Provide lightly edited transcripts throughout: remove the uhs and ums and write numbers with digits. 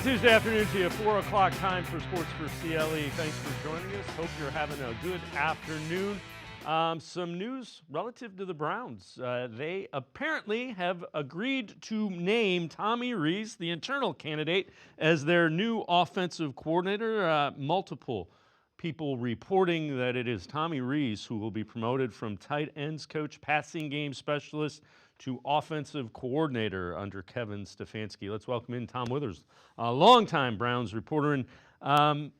Tuesday afternoon to you, 4 o'clock time for Sports for CLE. Thanks for joining us. Hope you're having a good afternoon. Some news relative to the Browns. They apparently have agreed to name Tommy Rees, the internal candidate, as their new offensive coordinator. Multiple people reporting that it is Tommy Rees who will be promoted from tight ends coach, passing game specialist, to offensive coordinator under Kevin Stefanski. Let's welcome in Tom Withers, a longtime Browns reporter. And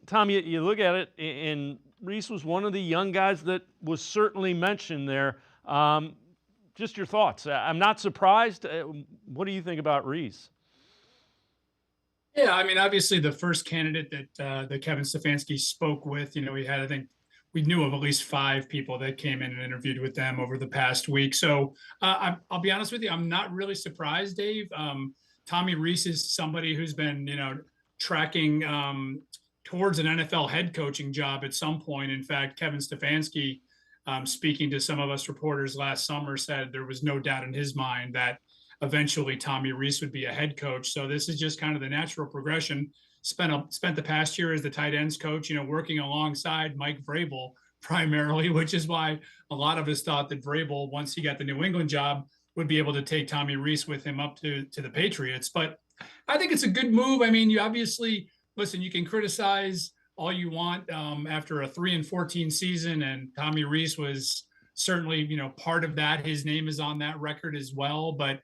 Tom, you look at it, and Rees was one of the young guys that was certainly mentioned there. Just your thoughts. I'm not surprised. What do you think about Rees? Yeah, I mean, obviously the first candidate that Kevin Stefanski spoke with, we had, I think, we knew of at least 5 people that came in and interviewed with them over the past week. So I'll be honest with you, I'm not really surprised, Dave. Tommy Rees is somebody who's been, tracking towards an NFL head coaching job at some point. In fact, Kevin Stefanski, speaking to some of us reporters last summer, said there was no doubt in his mind that eventually Tommy Rees would be a head coach. So this is just kind of the natural progression. Spent the past year as the tight ends coach, working alongside Mike Vrabel primarily, which is why a lot of us thought that Vrabel, once he got the New England job, would be able to take Tommy Rees with him up to the Patriots. But I think it's a good move. I mean, you obviously, listen, you can criticize all you want after a 3-14 season, and Tommy Rees was certainly, part of that. His name is on that record as well. But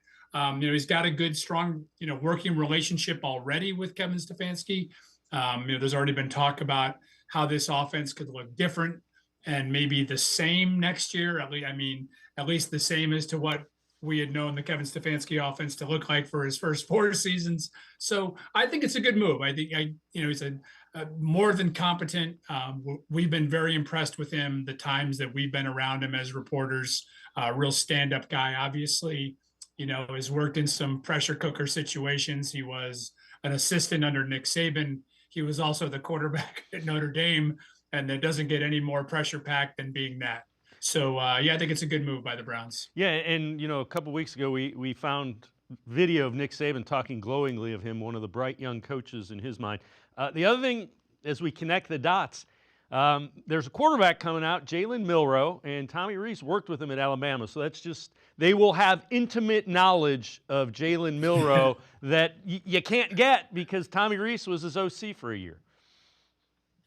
he's got a good, strong, working relationship already with Kevin Stefanski. There's already been talk about how this offense could look different and maybe the same next year. At least the same as to what we had known the Kevin Stefanski offense to look like for his first 4 seasons. So I think it's a good move. I think he's a more than competent. We've been very impressed with him the times that we've been around him as reporters. Real stand-up guy, obviously. Has worked in some pressure cooker situations. He was an assistant under Nick Saban. He was also the quarterback at Notre Dame, and it doesn't get any more pressure packed than being that. So, I think it's a good move by the Browns. Yeah, and, a couple weeks ago we found video of Nick Saban talking glowingly of him, one of the bright young coaches in his mind. The other thing, as we connect the dots, there's a quarterback coming out, Jalen Milroe, and Tommy Rees worked with him at Alabama. So that's just, they will have intimate knowledge of Jalen Milroe that you can't get because Tommy Rees was his OC for a year.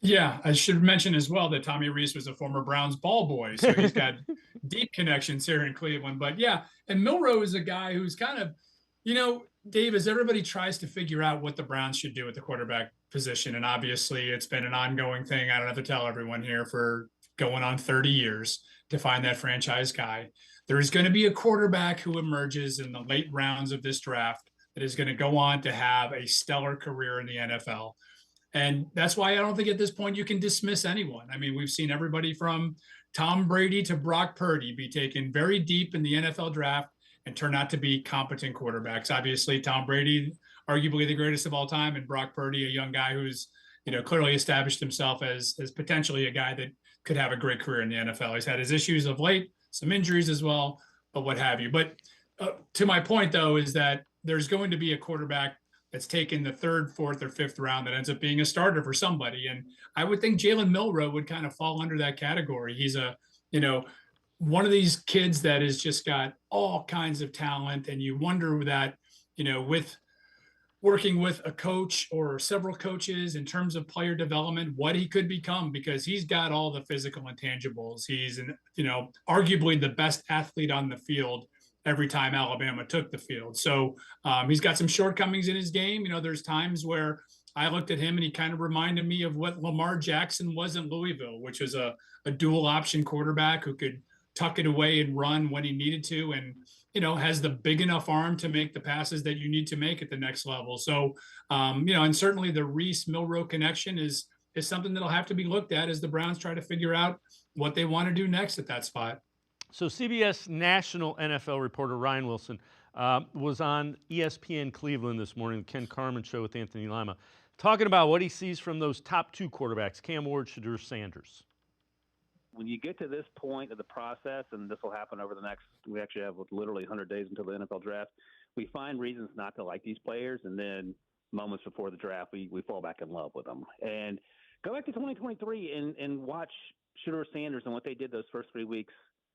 Yeah, I should mention as well that Tommy Rees was a former Browns ball boy, so he's got deep connections here in Cleveland. But yeah, and Milroe is a guy who's kind of, Dave, as everybody tries to figure out what the Browns should do at the quarterback position, and obviously it's been an ongoing thing. I don't have to tell everyone here for going on 30 years to find that franchise guy. There is going to be a quarterback who emerges in the late rounds of this draft that is going to go on to have a stellar career in the NFL. And that's why I don't think at this point you can dismiss anyone. I mean, we've seen everybody from Tom Brady to Brock Purdy be taken very deep in the NFL draft and turn out to be competent quarterbacks. Obviously, Tom Brady, arguably the greatest of all time, and Brock Purdy, a young guy who's, clearly established himself as potentially a guy that could have a great career in the NFL. He's had his issues of late, some injuries as well, but what have you. But to my point, though, is that there's going to be a quarterback that's taken the 3rd, 4th, or 5th round that ends up being a starter for somebody. And I would think Jalen Milroe would kind of fall under that category. He's one of these kids that has just got all kinds of talent. And you wonder that, with working with a coach or several coaches in terms of player development, what he could become, because he's got all the physical intangibles. He's arguably the best athlete on the field every time Alabama took the field. So he's got some shortcomings in his game. There's times where I looked at him and he kind of reminded me of what Lamar Jackson was in Louisville, which was a dual option quarterback who could tuck it away and run when he needed to, and, has the big enough arm to make the passes that you need to make at the next level. So, and certainly the Rees Milroe connection is something that'll have to be looked at as the Browns try to figure out what they want to do next at that spot. So CBS national NFL reporter Ryan Wilson was on ESPN Cleveland this morning, the Ken Carman show with Anthony Lima, talking about what he sees from those top 2 quarterbacks, Cam Ward, Shedeur Sanders. When you get to this point of the process, and this will happen over the next, we actually have literally 100 days until the NFL draft, we find reasons not to like these players, and then moments before the draft, we fall back in love with them. And go back to 2023 and watch Shedeur Sanders and what they did those first 3 weeks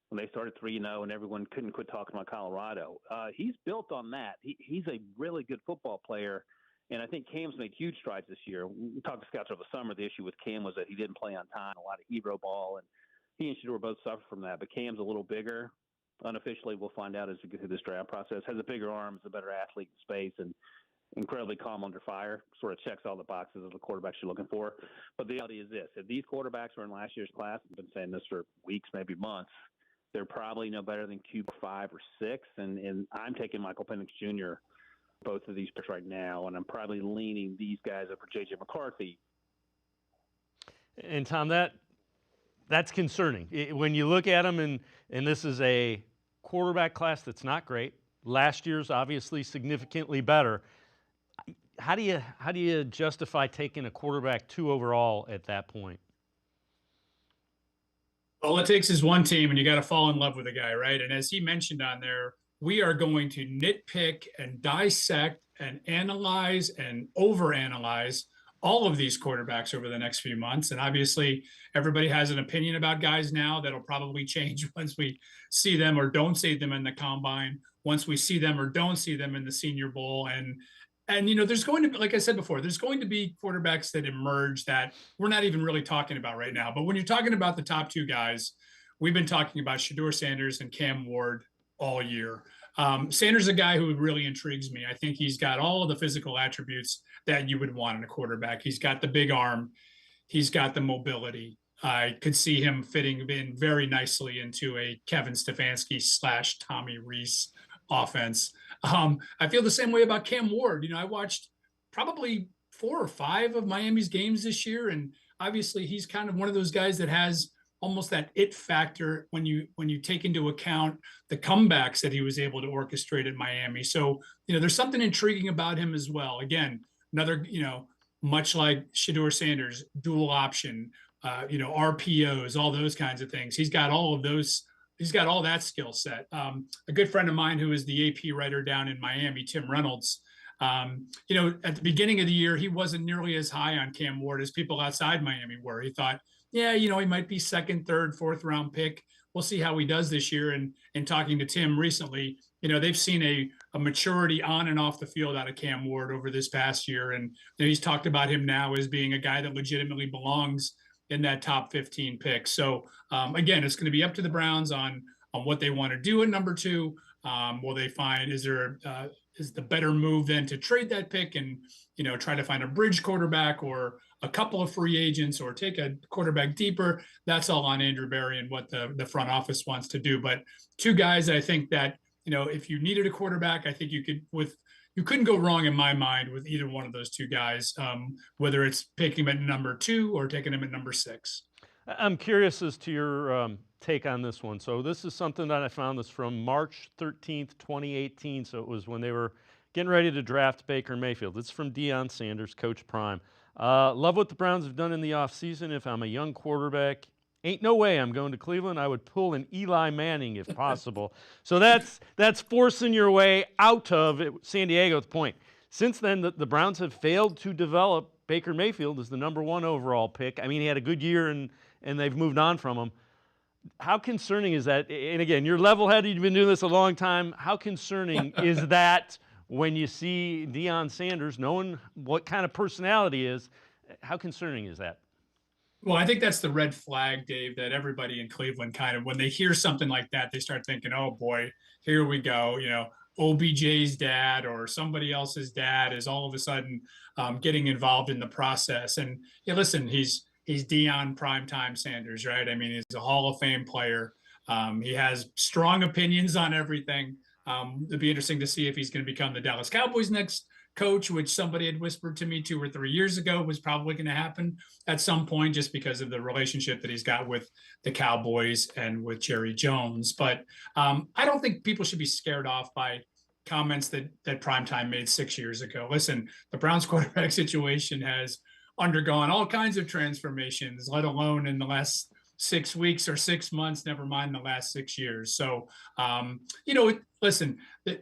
when they started 3-0 and everyone couldn't quit talking about Colorado. He's built on that. He's a really good football player, and I think Cam's made huge strides this year. We talked to scouts over the summer. The issue with Cam was that he didn't play on time, a lot of hero ball, and he and Shedeur both suffer from that. But Cam's a little bigger. Unofficially, we'll find out as we get through this draft process. Has a bigger arm, is a better athlete in space, and incredibly calm under fire, sort of checks all the boxes of the quarterbacks you're looking for. But the reality is this: if these quarterbacks were in last year's class, I've been saying this for weeks, maybe months, they're probably no better than QB 5 or 6. And I'm taking Michael Penix Jr., both of these picks right now, and I'm probably leaning these guys over J.J. McCarthy. And, Tom, that's concerning. When you look at them, and this is a quarterback class that's not great. Last year's obviously significantly better. How do you justify taking a quarterback 2 overall at that point? All it takes is one team, and you got to fall in love with a guy, right? And as he mentioned on there, we are going to nitpick and dissect and analyze and overanalyze all of these quarterbacks over the next few months. And obviously, everybody has an opinion about guys now that'll probably change once we see them or don't see them in the combine, once we see them or don't see them in the Senior Bowl. And you know, there's going to be, like I said before, there's going to be quarterbacks that emerge that we're not even really talking about right now. But when you're talking about the top 2 guys, we've been talking about Shedeur Sanders and Cam Ward all year. Sanders is a guy who really intrigues me. I think he's got all of the physical attributes that you would want in a quarterback. He's got the big arm. He's got the mobility. I could see him fitting in very nicely into a Kevin Stefanski / Tommy Rees offense. I feel the same way about Cam Ward. You know, I watched probably 4 or 5 of Miami's games this year, and obviously he's kind of one of those guys that has almost that it factor when you take into account the comebacks that he was able to orchestrate at Miami. So, you know, there's something intriguing about him as well. Again, another, you know, much like Shedeur Sanders, dual option, you know, RPOs, all those kinds of things. He's got all of those. He's got all that skill set. A good friend of mine who is the AP writer down in Miami, Tim Reynolds, you know, at the beginning of the year, he wasn't nearly as high on Cam Ward as people outside Miami were. He thought, yeah, you know, he might be 2nd, 3rd, 4th round pick. We'll see how he does this year. And talking to Tim recently, you know, they've seen a maturity on and off the field out of Cam Ward over this past year. And you know, he's talked about him now as being a guy that legitimately belongs in that top 15 pick. So again, it's going to be up to the Browns on what they want to do at number 2. Will they find, is the better move then to trade that pick and, you know, try to find a bridge quarterback or a couple of free agents or take a quarterback deeper? That's all on Andrew Berry and what the front office wants to do. But 2 guys, I think that, you know, if you needed a quarterback, I think you couldn't go wrong in my mind with either one of those 2 guys, whether it's picking him at number 2 or taking him at number 6. I'm curious as to your take on this one. So this is something that I found that's from March 13th, 2018. So it was when they were getting ready to draft Baker Mayfield. It's from Deion Sanders, Coach Prime. Love what the Browns have done in the offseason. If I'm a young quarterback, ain't no way I'm going to Cleveland. I would pull an Eli Manning if possible. So that's forcing your way out of San Diego at the point. Since then, the Browns have failed to develop Baker Mayfield as the number 1 overall pick. I mean, he had a good year, and they've moved on from him. How concerning is that? And again, you're level-headed. You've been doing this a long time. How concerning is that when you see Deion Sanders, knowing what kind of personality he is? How concerning is that? Well, I think that's the red flag, Dave, that everybody in Cleveland kind of, when they hear something like that, they start thinking, oh boy, here we go. You know, OBJ's dad or somebody else's dad is all of a sudden getting involved in the process. And yeah, listen, he's Deion Primetime Sanders, right? I mean, he's a Hall of Fame player. He has strong opinions on everything. It'd be interesting to see if he's going to become the Dallas Cowboys' next coach, which somebody had whispered to me 2 or 3 years ago was probably going to happen at some point, just because of the relationship that he's got with the Cowboys and with Jerry Jones. But I don't think people should be scared off by comments that Primetime made 6 years ago. Listen, the Browns quarterback situation has undergone all kinds of transformations, let alone in the last 6 weeks or 6 months, never mind the last 6 years. So, listen,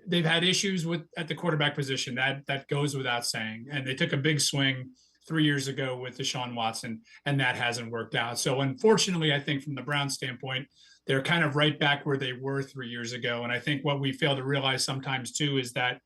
they've had issues at the quarterback position. That goes without saying. And they took a big swing 3 years ago with DeShaun Watson, and that hasn't worked out. So, unfortunately, I think from the Browns standpoint, they're kind of right back where they were 3 years ago. And I think what we fail to realize sometimes too is that,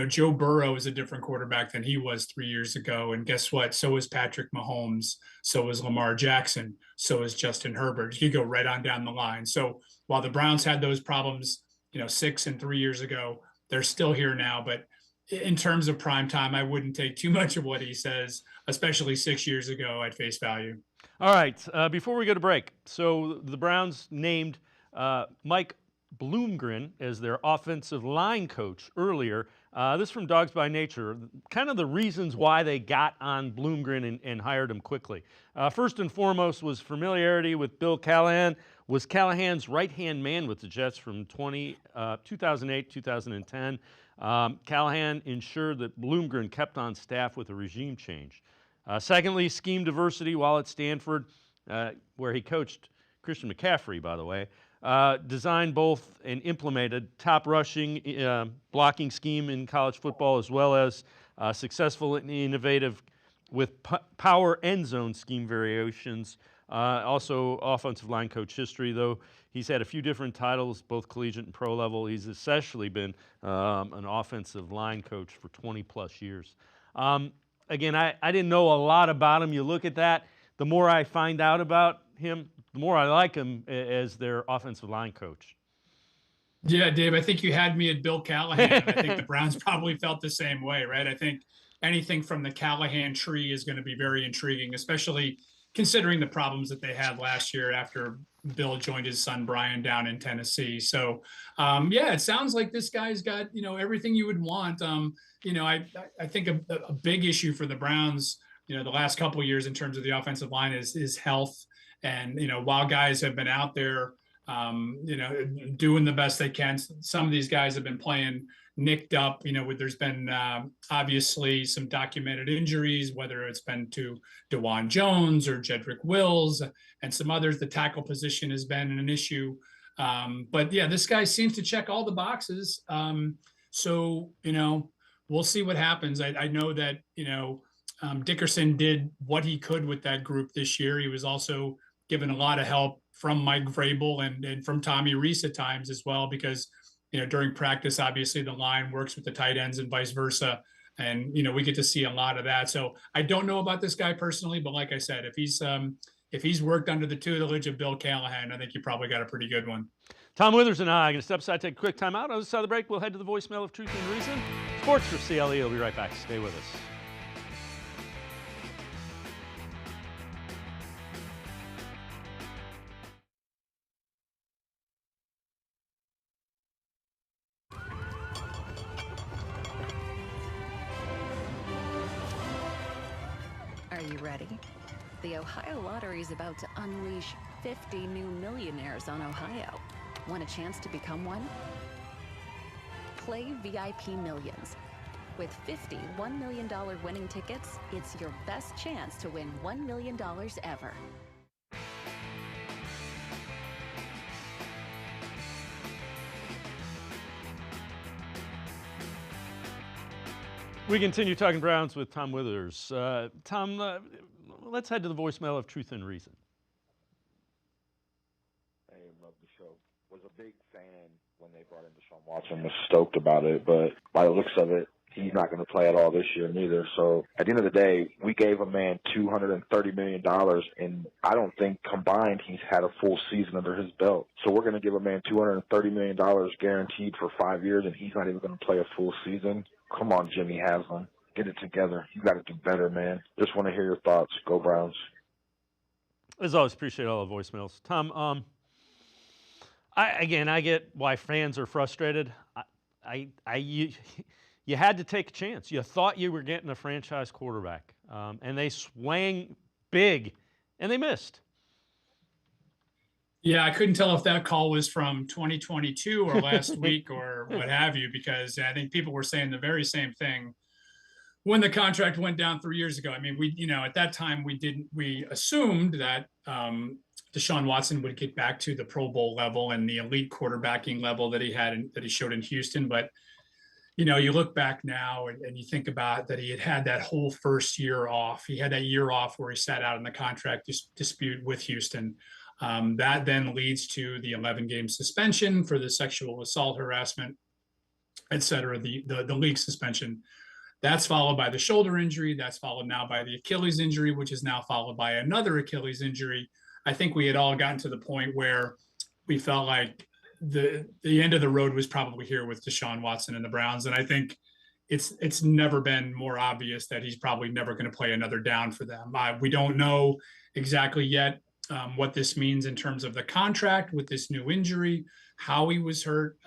Joe Burrow is a different quarterback than he was 3 years ago. And guess what? So is Patrick Mahomes. So is Lamar Jackson. So is Justin Herbert. You go right on down the line. So while the Browns had those problems, 6 and 3 years ago, they're still here now. But in terms of prime time, I wouldn't take too much of what he says, especially 6 years ago, at face value. All right. Before we go to break, so the Browns named Mike Bloomgren as their offensive line coach earlier. This from Dogs by Nature, kind of the reasons why they got on Bloomgren and hired him quickly. First and foremost was familiarity with Bill Callahan, was Callahan's right-hand man with the Jets from 2008, 2010. Callahan ensured that Bloomgren kept on staff with a regime change. Secondly, scheme diversity while at Stanford, where he coached Christian McCaffrey, by the way. Designed both and implemented top rushing blocking scheme in college football, as well as successful and innovative with power end zone scheme variations. Also offensive line coach history, though he's had a few different titles, both collegiate and pro level. He's essentially been an offensive line coach for 20 plus years. Again, I didn't know a lot about him. You look at that, the more I find out about him, the more I like him as their offensive line coach. Yeah, Dave, I think you had me at Bill Callahan. I think the Browns probably felt the same way, right? I think anything from the Callahan tree is going to be very intriguing, especially considering the problems that they had last year after Bill joined his son Brian down in Tennessee. So, it sounds like this guy's got, everything you would want. I think a big issue for the Browns, the last couple of years in terms of the offensive line is health. And, while guys have been out there, doing the best they can, some of these guys have been playing nicked up. There's been obviously some documented injuries, whether it's been to DeJuan Jones or Jedrick Wills and some others. The tackle position has been an issue. But this guy seems to check all the boxes. So, we'll see what happens. I know that, Dickerson did what he could with that group this year. He was also given a lot of help from Mike Vrabel and from Tommy Rees at times as well, because, during practice, obviously the line works with the tight ends and vice versa. And, we get to see a lot of that. So I don't know about this guy personally, but like I said, if he's worked under the tutelage of Bill Callahan, I think you probably got a pretty good one. Tom Withers and I are going to step aside, take a quick time out. On the side of the break, we'll head to the voicemail of Truth and Reason. Sports for CLE. We'll be right back. Stay with us. Are you ready? The Ohio Lottery is about to unleash 50 new millionaires on Ohio. Want a chance to become one? Play VIP Millions. With 50 $1 million winning tickets, it's your best chance to win $1 million ever. We continue talking Browns with Tom Withers. Tom, let's head to the voicemail of Truth and Reason. Hey, love the show. Was a big fan when they brought in DeShaun Watson. Was stoked about it, but by the looks of it, he's not going to play at all this year neither. So at the end of the day, we gave a man $230 million, and I don't think combined he's had a full season under his belt. So we're going to give a man $230 million guaranteed for 5 years, and he's not even going to play a full season. Come on, Jimmy Haslam. Get it together. You got to do better, man. Just want to hear your thoughts. Go Browns. As always, appreciate all the voicemails. Tom, I get why fans are frustrated. You had to take a chance. You thought you were getting a franchise quarterback, and they swang big, and they missed. Yeah, I couldn't tell if that call was from 2022 or last week or what have you, because I think people were saying the very same thing when the contract went down 3 years ago. I mean, at that time we assumed that DeShaun Watson would get back to the Pro Bowl level and the elite quarterbacking level that he showed in Houston. But you look back now and you think about that he had that whole first year off. He had that year off where he sat out in the contract dispute with Houston. That then leads to the 11-game suspension for the sexual assault, harassment, et cetera, the league suspension. That's followed by the shoulder injury. That's followed now by the Achilles injury, which is now followed by another Achilles injury. I think we had all gotten to the point where we felt like the end of the road was probably here with DeShaun Watson and the Browns. And I think it's never been more obvious that he's probably never going to play another down for them. We don't know exactly yet what this means in terms of the contract with this new injury, how he was hurt.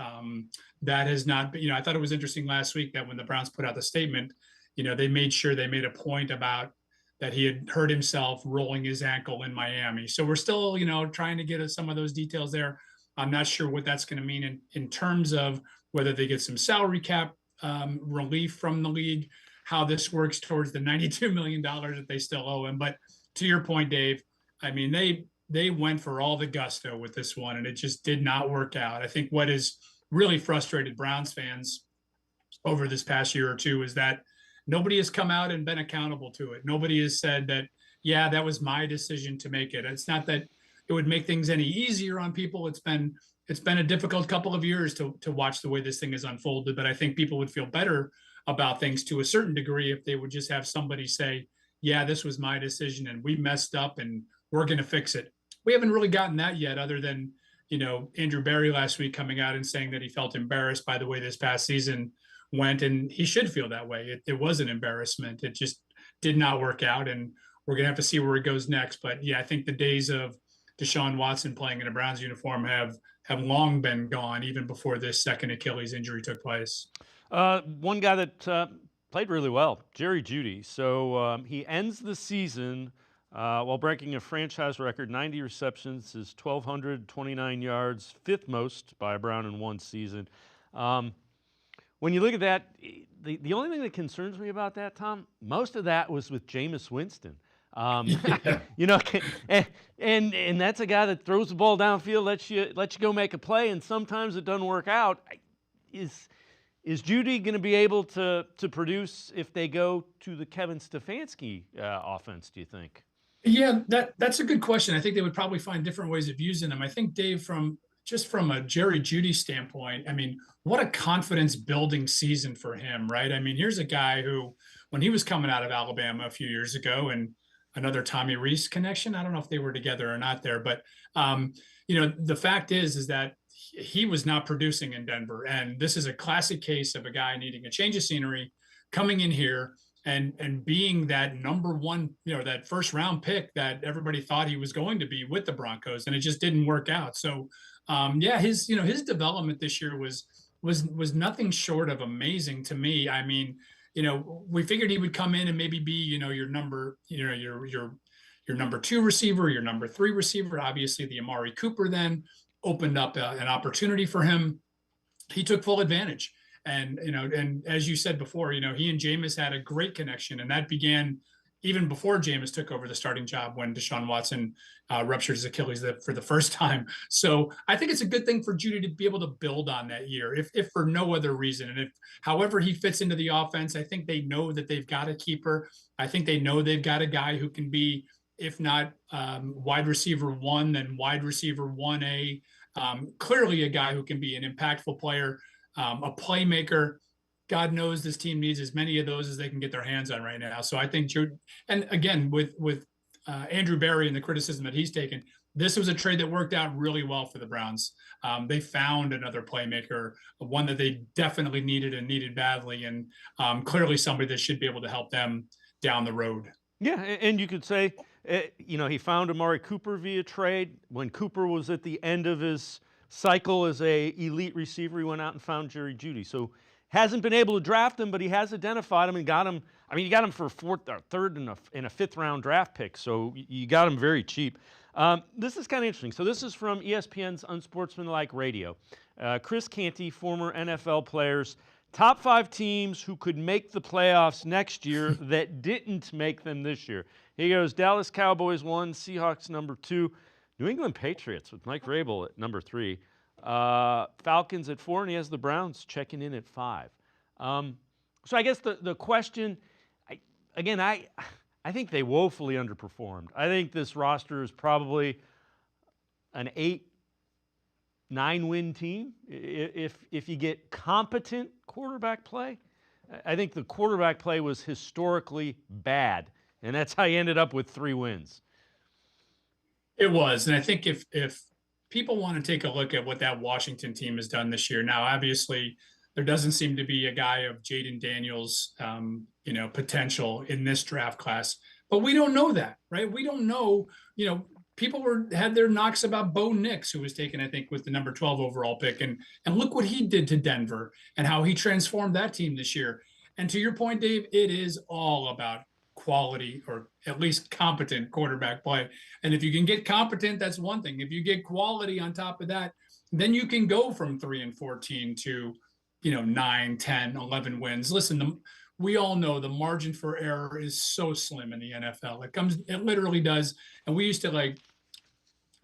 That has not been, I thought it was interesting last week that when the Browns put out the statement, they made sure they made a point about that he had hurt himself rolling his ankle in Miami. So we're still, trying to get some of those details there. I'm not sure what that's going to mean in terms of whether they get some salary cap relief from the league, how this works towards the $92 million that they still owe him. But to your point, Dave, I mean, they went for all the gusto with this one, and it just did not work out. I think what has really frustrated Browns fans over this past year or two is that nobody has come out and been accountable to it. Nobody has said that, yeah, that was my decision to make it. It's not that it would make things any easier on people. It's been a difficult couple of years to watch the way this thing has unfolded, but I think people would feel better about things to a certain degree if they would just have somebody say, yeah, this was my decision and we messed up and we're going to fix it. We haven't really gotten that yet, other than, Andrew Berry last week coming out and saying that he felt embarrassed by the way this past season went, and he should feel that way. It was an embarrassment. It just did not work out, and we're going to have to see where it goes next. But yeah, I think the days of DeShaun Watson playing in a Browns uniform have long been gone, even before this second Achilles injury took place. One guy that played really well, Jeudy. So he ends the season while breaking a franchise record, 90 receptions, his 1,229 yards, fifth most by a Brown in one season. When you look at that, the only thing that concerns me about that, Tom, most of that was with Jameis Winston. And that's a guy that throws the ball downfield, lets you go make a play, and sometimes it doesn't work out. Is Jeudy going to be able to produce if they go to the Kevin Stefanski offense, do you think? Yeah, that's a good question. I think they would probably find different ways of using him. I think, Dave, from a Jerry Jeudy standpoint, I mean, what a confidence building season for him, right? I mean, here's a guy who, when he was coming out of Alabama a few years ago, and another Tommy Rees connection, I don't know if they were together or not there, but the fact is that he was not producing in Denver. And this is a classic case of a guy needing a change of scenery, coming in here and being that number one, that first round pick that everybody thought he was going to be with the Broncos, and it just didn't work out. So his development this year was nothing short of amazing to me. I mean, we figured he would come in and maybe be, your number two receiver, your number three receiver. Obviously, the Amari Cooper then opened up an opportunity for him. He took full advantage. And as you said before, he and Jameis had a great connection, and that began even before Jameis took over the starting job when DeShaun Watson ruptured his Achilles for the first time. So I think it's a good thing for Jeudy to be able to build on that year, if for no other reason. And if however he fits into the offense, I think they know that they've got a keeper. I think they know they've got a guy who can be, if not wide receiver 1, then wide receiver 1A. Clearly a guy who can be an impactful player, a playmaker. God knows this team needs as many of those as they can get their hands on right now. So I think, and again, with Andrew Berry and the criticism that he's taken, this was a trade that worked out really well for the Browns. They found another playmaker, one that they definitely needed badly, and clearly somebody that should be able to help them down the road. Yeah, and you could say, he found Amari Cooper via trade. When Cooper was at the end of his cycle as a elite receiver, he went out and found Jerry Jeudy. So hasn't been able to draft him, but he has identified him and got him. I mean, you got him for a third and a fifth round draft pick, so you got him very cheap. This is kind of interesting. So this is from ESPN's Unsportsmanlike Radio. Chris Canty, former NFL players, top 5 teams who could make the playoffs next year that didn't make them this year. He goes, Dallas Cowboys 1, Seahawks number 2, New England Patriots with Mike Vrabel at number 3. Falcons at 4, and he has the Browns checking in at 5. So I guess the question, I think they woefully underperformed. I think this roster is probably an 8-9 win team if you get competent quarterback play. I think the quarterback play was historically bad, and that's how you ended up with 3 wins. It was, and I think if people want to take a look at what that Washington team has done this year, now obviously there doesn't seem to be a guy of Jaden Daniels, potential in this draft class, but we don't know that, right? We don't know, people had their knocks about Bo Nix, who was taken, I think, with the number 12 overall pick, and look what he did to Denver and how he transformed that team this year. And to your point, Dave, it is all about quality, or at least competent quarterback play. And if you can get competent, that's one thing. If you get quality on top of that, then you can go from 3-14 to 9, 10, 11 wins. Listen, we all know the margin for error is so slim in the NFL. It literally does. And we used to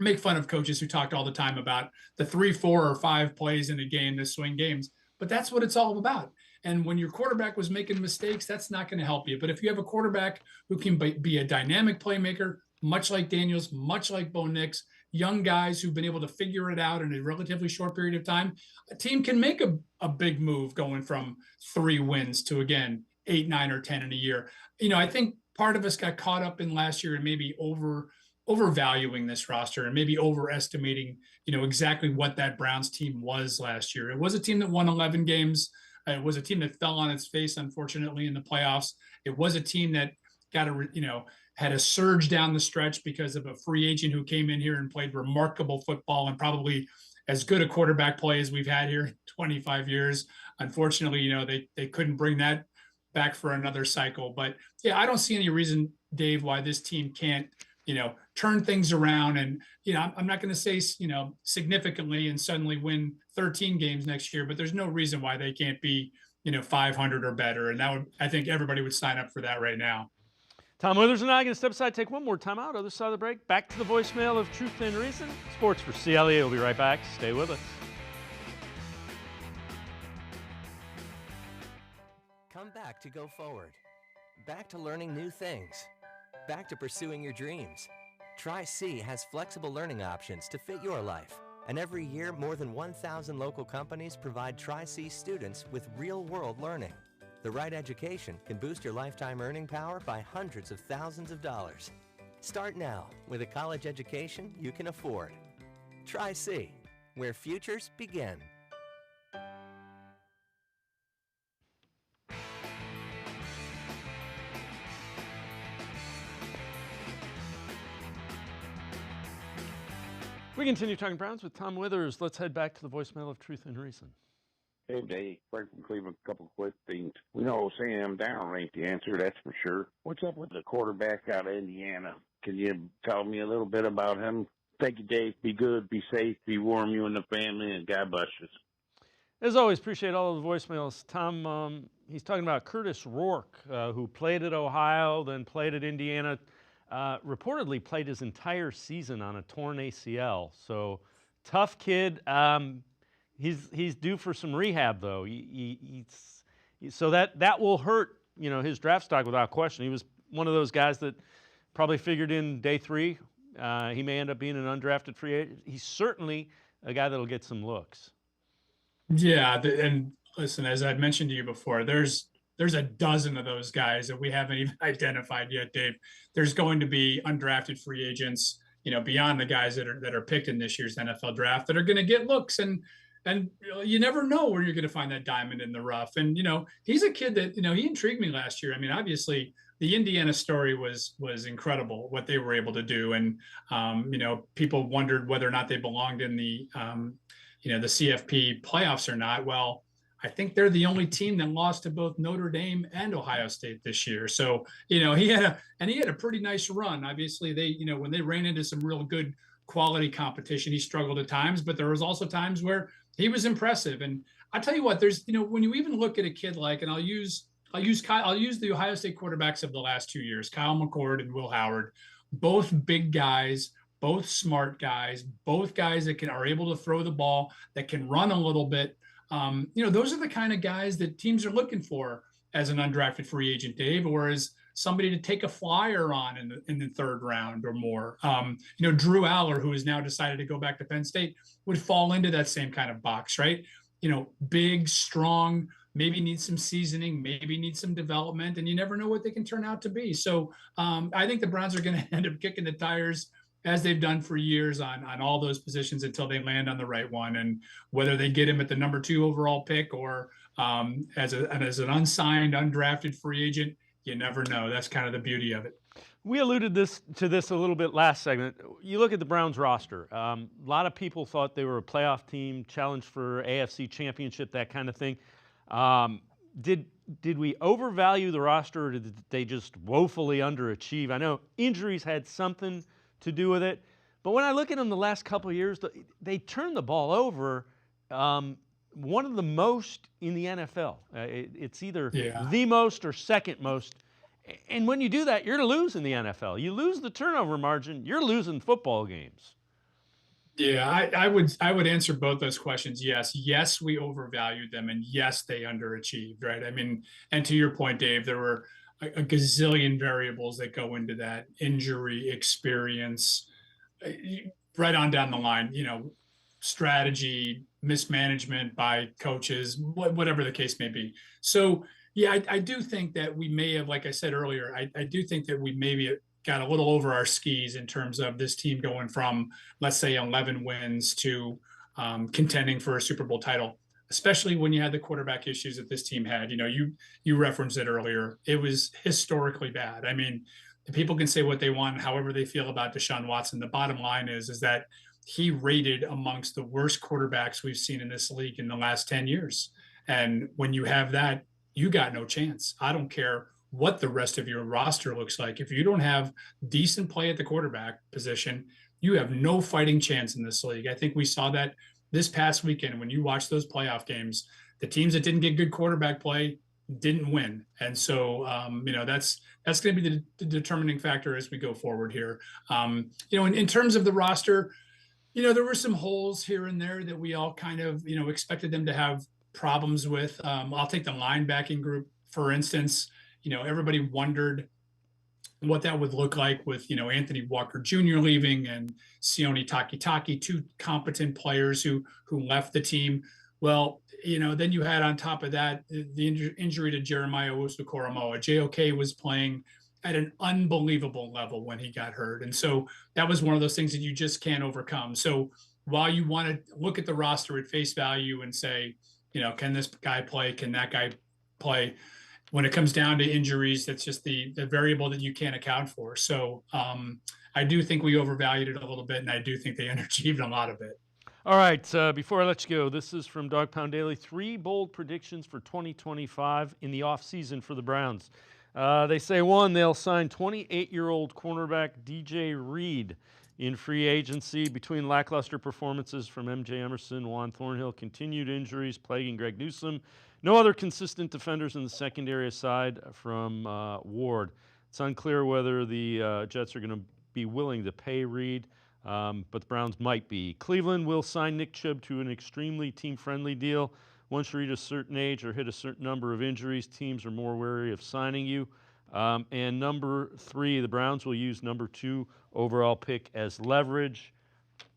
make fun of coaches who talked all the time about the 3, 4, or 5 plays in a game to swing games. But that's what it's all about. And when your quarterback was making mistakes, that's not going to help you. But if you have a quarterback who can be a dynamic playmaker, much like Daniels, much like Bo Nix, young guys who've been able to figure it out in a relatively short period of time, a team can make a big move going from 3 wins to, again, 8, 9, or 10 in a year. I think part of us got caught up in last year and maybe overvaluing this roster and maybe overestimating, exactly what that Browns team was last year. It was a team that won 11 games. It was a team that fell on its face, unfortunately, in the playoffs. It was a team that had a surge down the stretch because of a free agent who came in here and played remarkable football and probably as good a quarterback play as we've had here in 25 years. Unfortunately, they couldn't bring that back for another cycle. But yeah, I don't see any reason, Dave, why this team can't, turn things around. And, I'm not going to say, significantly and suddenly win 13 games next year, but there's no reason why they can't be, 500 or better. And I think everybody would sign up for that right now. Tom Withers and I going to step aside, take one more time out. Other side of the break. Back to the voicemail of Truth and Reason. Sports for CLE. We'll be right back. Stay with us. Come back to go forward. Back to learning new things. Back to pursuing your dreams. Tri-C has flexible learning options to fit your life. And every year, more than 1,000 local companies provide Tri-C students with real-world learning. The right education can boost your lifetime earning power by hundreds of thousands of dollars. Start now with a college education you can afford. Tri-C, where futures begin. We continue talking Browns with Tom Withers. Let's head back to the voicemail of Truth and Reason. Hey, Dave. Frank from Cleveland. A couple of quick things. We know Sam Darnold ain't the answer, that's for sure. What's up with the quarterback out of Indiana? Can you tell me a little bit about him? Thank you, Dave. Be good, be safe, be warm, you and the family, and God bless you. As always, appreciate all of the voicemails. Tom, he's talking about Curtis Rourke, who played at Ohio, then played at Indiana. Reportedly played his entire season on a torn ACL. So tough kid. He's due for some rehab though. So that will hurt his draft stock without question. He was one of those guys that probably figured in day 3. He may end up being an undrafted free agent. He's certainly a guy that'll get some looks. Yeah, and listen, as I mentioned to you before, there's a dozen of those guys that we haven't even identified yet, Dave. There's going to be undrafted free agents, beyond the guys that are picked in this year's NFL draft that are going to get looks. And you never know where you're going to find that diamond in the rough. And, he's a kid that, he intrigued me last year. I mean, obviously the Indiana story was incredible, what they were able to do. And, people wondered whether or not they belonged in the CFP playoffs or not. Well, I think they're the only team that lost to both Notre Dame and Ohio State this year. So, he had a pretty nice run. Obviously, when they ran into some real good quality competition, he struggled at times, but there was also times where he was impressive. And I tell you what, there's, when you even look at a kid like, and I'll use the Ohio State quarterbacks of the last 2 years, Kyle McCord and Will Howard, both big guys, both smart guys, both guys that are able to throw the ball, that can run a little bit. Those are the kind of guys that teams are looking for as an undrafted free agent, Dave, or as somebody to take a flyer on in the third round or more. Drew Aller, who has now decided to go back to Penn State, would fall into that same kind of box, right? Big, strong, maybe needs some seasoning, maybe needs some development, and you never know what they can turn out to be. So I think the Browns are going to end up kicking the tires as they've done for years on all those positions until they land on the right one. And whether they get him at the number 2 overall pick or as an unsigned, undrafted free agent, you never know. That's kind of the beauty of it. We alluded to this a little bit last segment. You look at the Browns roster. A lot of people thought they were a playoff team, challenged for AFC championship, that kind of thing. Did we overvalue the roster, or did they just woefully underachieve? I know injuries had something to do with it, but when I look at them the last couple of years, they turned the ball over one of the most in the NFL. It's either the most or second most. And when you do that, you're to lose in the NFL. You lose the turnover margin, you're losing football games. Yeah, I would answer both those questions. Yes, we overvalued them, and yes, they underachieved, right? I mean, and to your point, Dave, there were a gazillion variables that go into that: injury, experience, right on down the line, strategy, mismanagement by coaches, whatever the case may be. So, yeah, I do think that we may have, like I said earlier, I do think that we maybe got a little over our skis in terms of this team going from, let's say, 11 wins to contending for a Super Bowl title, especially when you had the quarterback issues that this team had. You referenced it earlier. It was historically bad. I mean, the people can say what they want, however they feel about DeShaun Watson. The bottom line is that he rated amongst the worst quarterbacks we've seen in this league in the last 10 years. And when you have that, you got no chance. I don't care what the rest of your roster looks like. If you don't have decent play at the quarterback position, you have no fighting chance in this league. I think we saw that this past weekend when you watch those playoff games. The teams that didn't get good quarterback play didn't win. And so, that's going to be the determining factor as we go forward here. In terms of the roster, there were some holes here and there that we all kind of, expected them to have problems with. I'll take the linebacking group, for instance. Everybody wondered what that would look like with, Anthony Walker Jr. leaving and Sione Takitaki, 2 competent players who left the team. Well, then you had on top of that the injury to Jeremiah Owusu-Koramoah. JOK was playing at an unbelievable level when he got hurt. And so that was one of those things that you just can't overcome. So while you want to look at the roster at face value and say, can this guy play? Can that guy play? When it comes down to injuries, that's just the variable that you can't account for. So I do think we overvalued it a little bit, and I do think they underachieved a lot of it. All right, before I let you go, this is from Dog Pound Daily. 3 bold predictions for 2025 in the offseason for the Browns. They say, 1, they'll sign 28-year-old cornerback DJ Reed in free agency. Between lackluster performances from M.J. Emerson, Juan Thornhill, continued injuries plaguing Greg Newsome, no other consistent defenders in the secondary aside from Ward. It's unclear whether the Jets are going to be willing to pay Reed, but the Browns might be. Cleveland will sign Nick Chubb to an extremely team-friendly deal. Once you reach a certain age or hit a certain number of injuries, teams are more wary of signing you. And number 3, the Browns will use number 2 overall pick as leverage,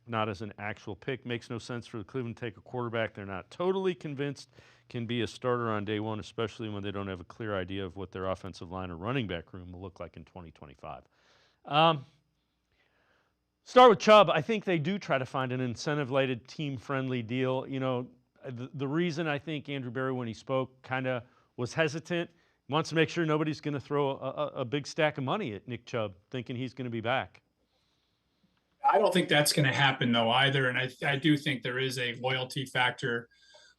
not as an actual pick. Makes no sense for the Cleveland to take a quarterback they're not totally convinced can be a starter on day one, especially when they don't have a clear idea of what their offensive line or running back room will look like in 2025. Start with Chubb. I think they do try to find an incentive-related, team-friendly deal. The reason I think Andrew Berry, when he spoke, kind of was hesitant, wants to make sure nobody's going to throw a big stack of money at Nick Chubb, thinking he's going to be back. I don't think that's going to happen, though, either. And I do think there is a loyalty factor,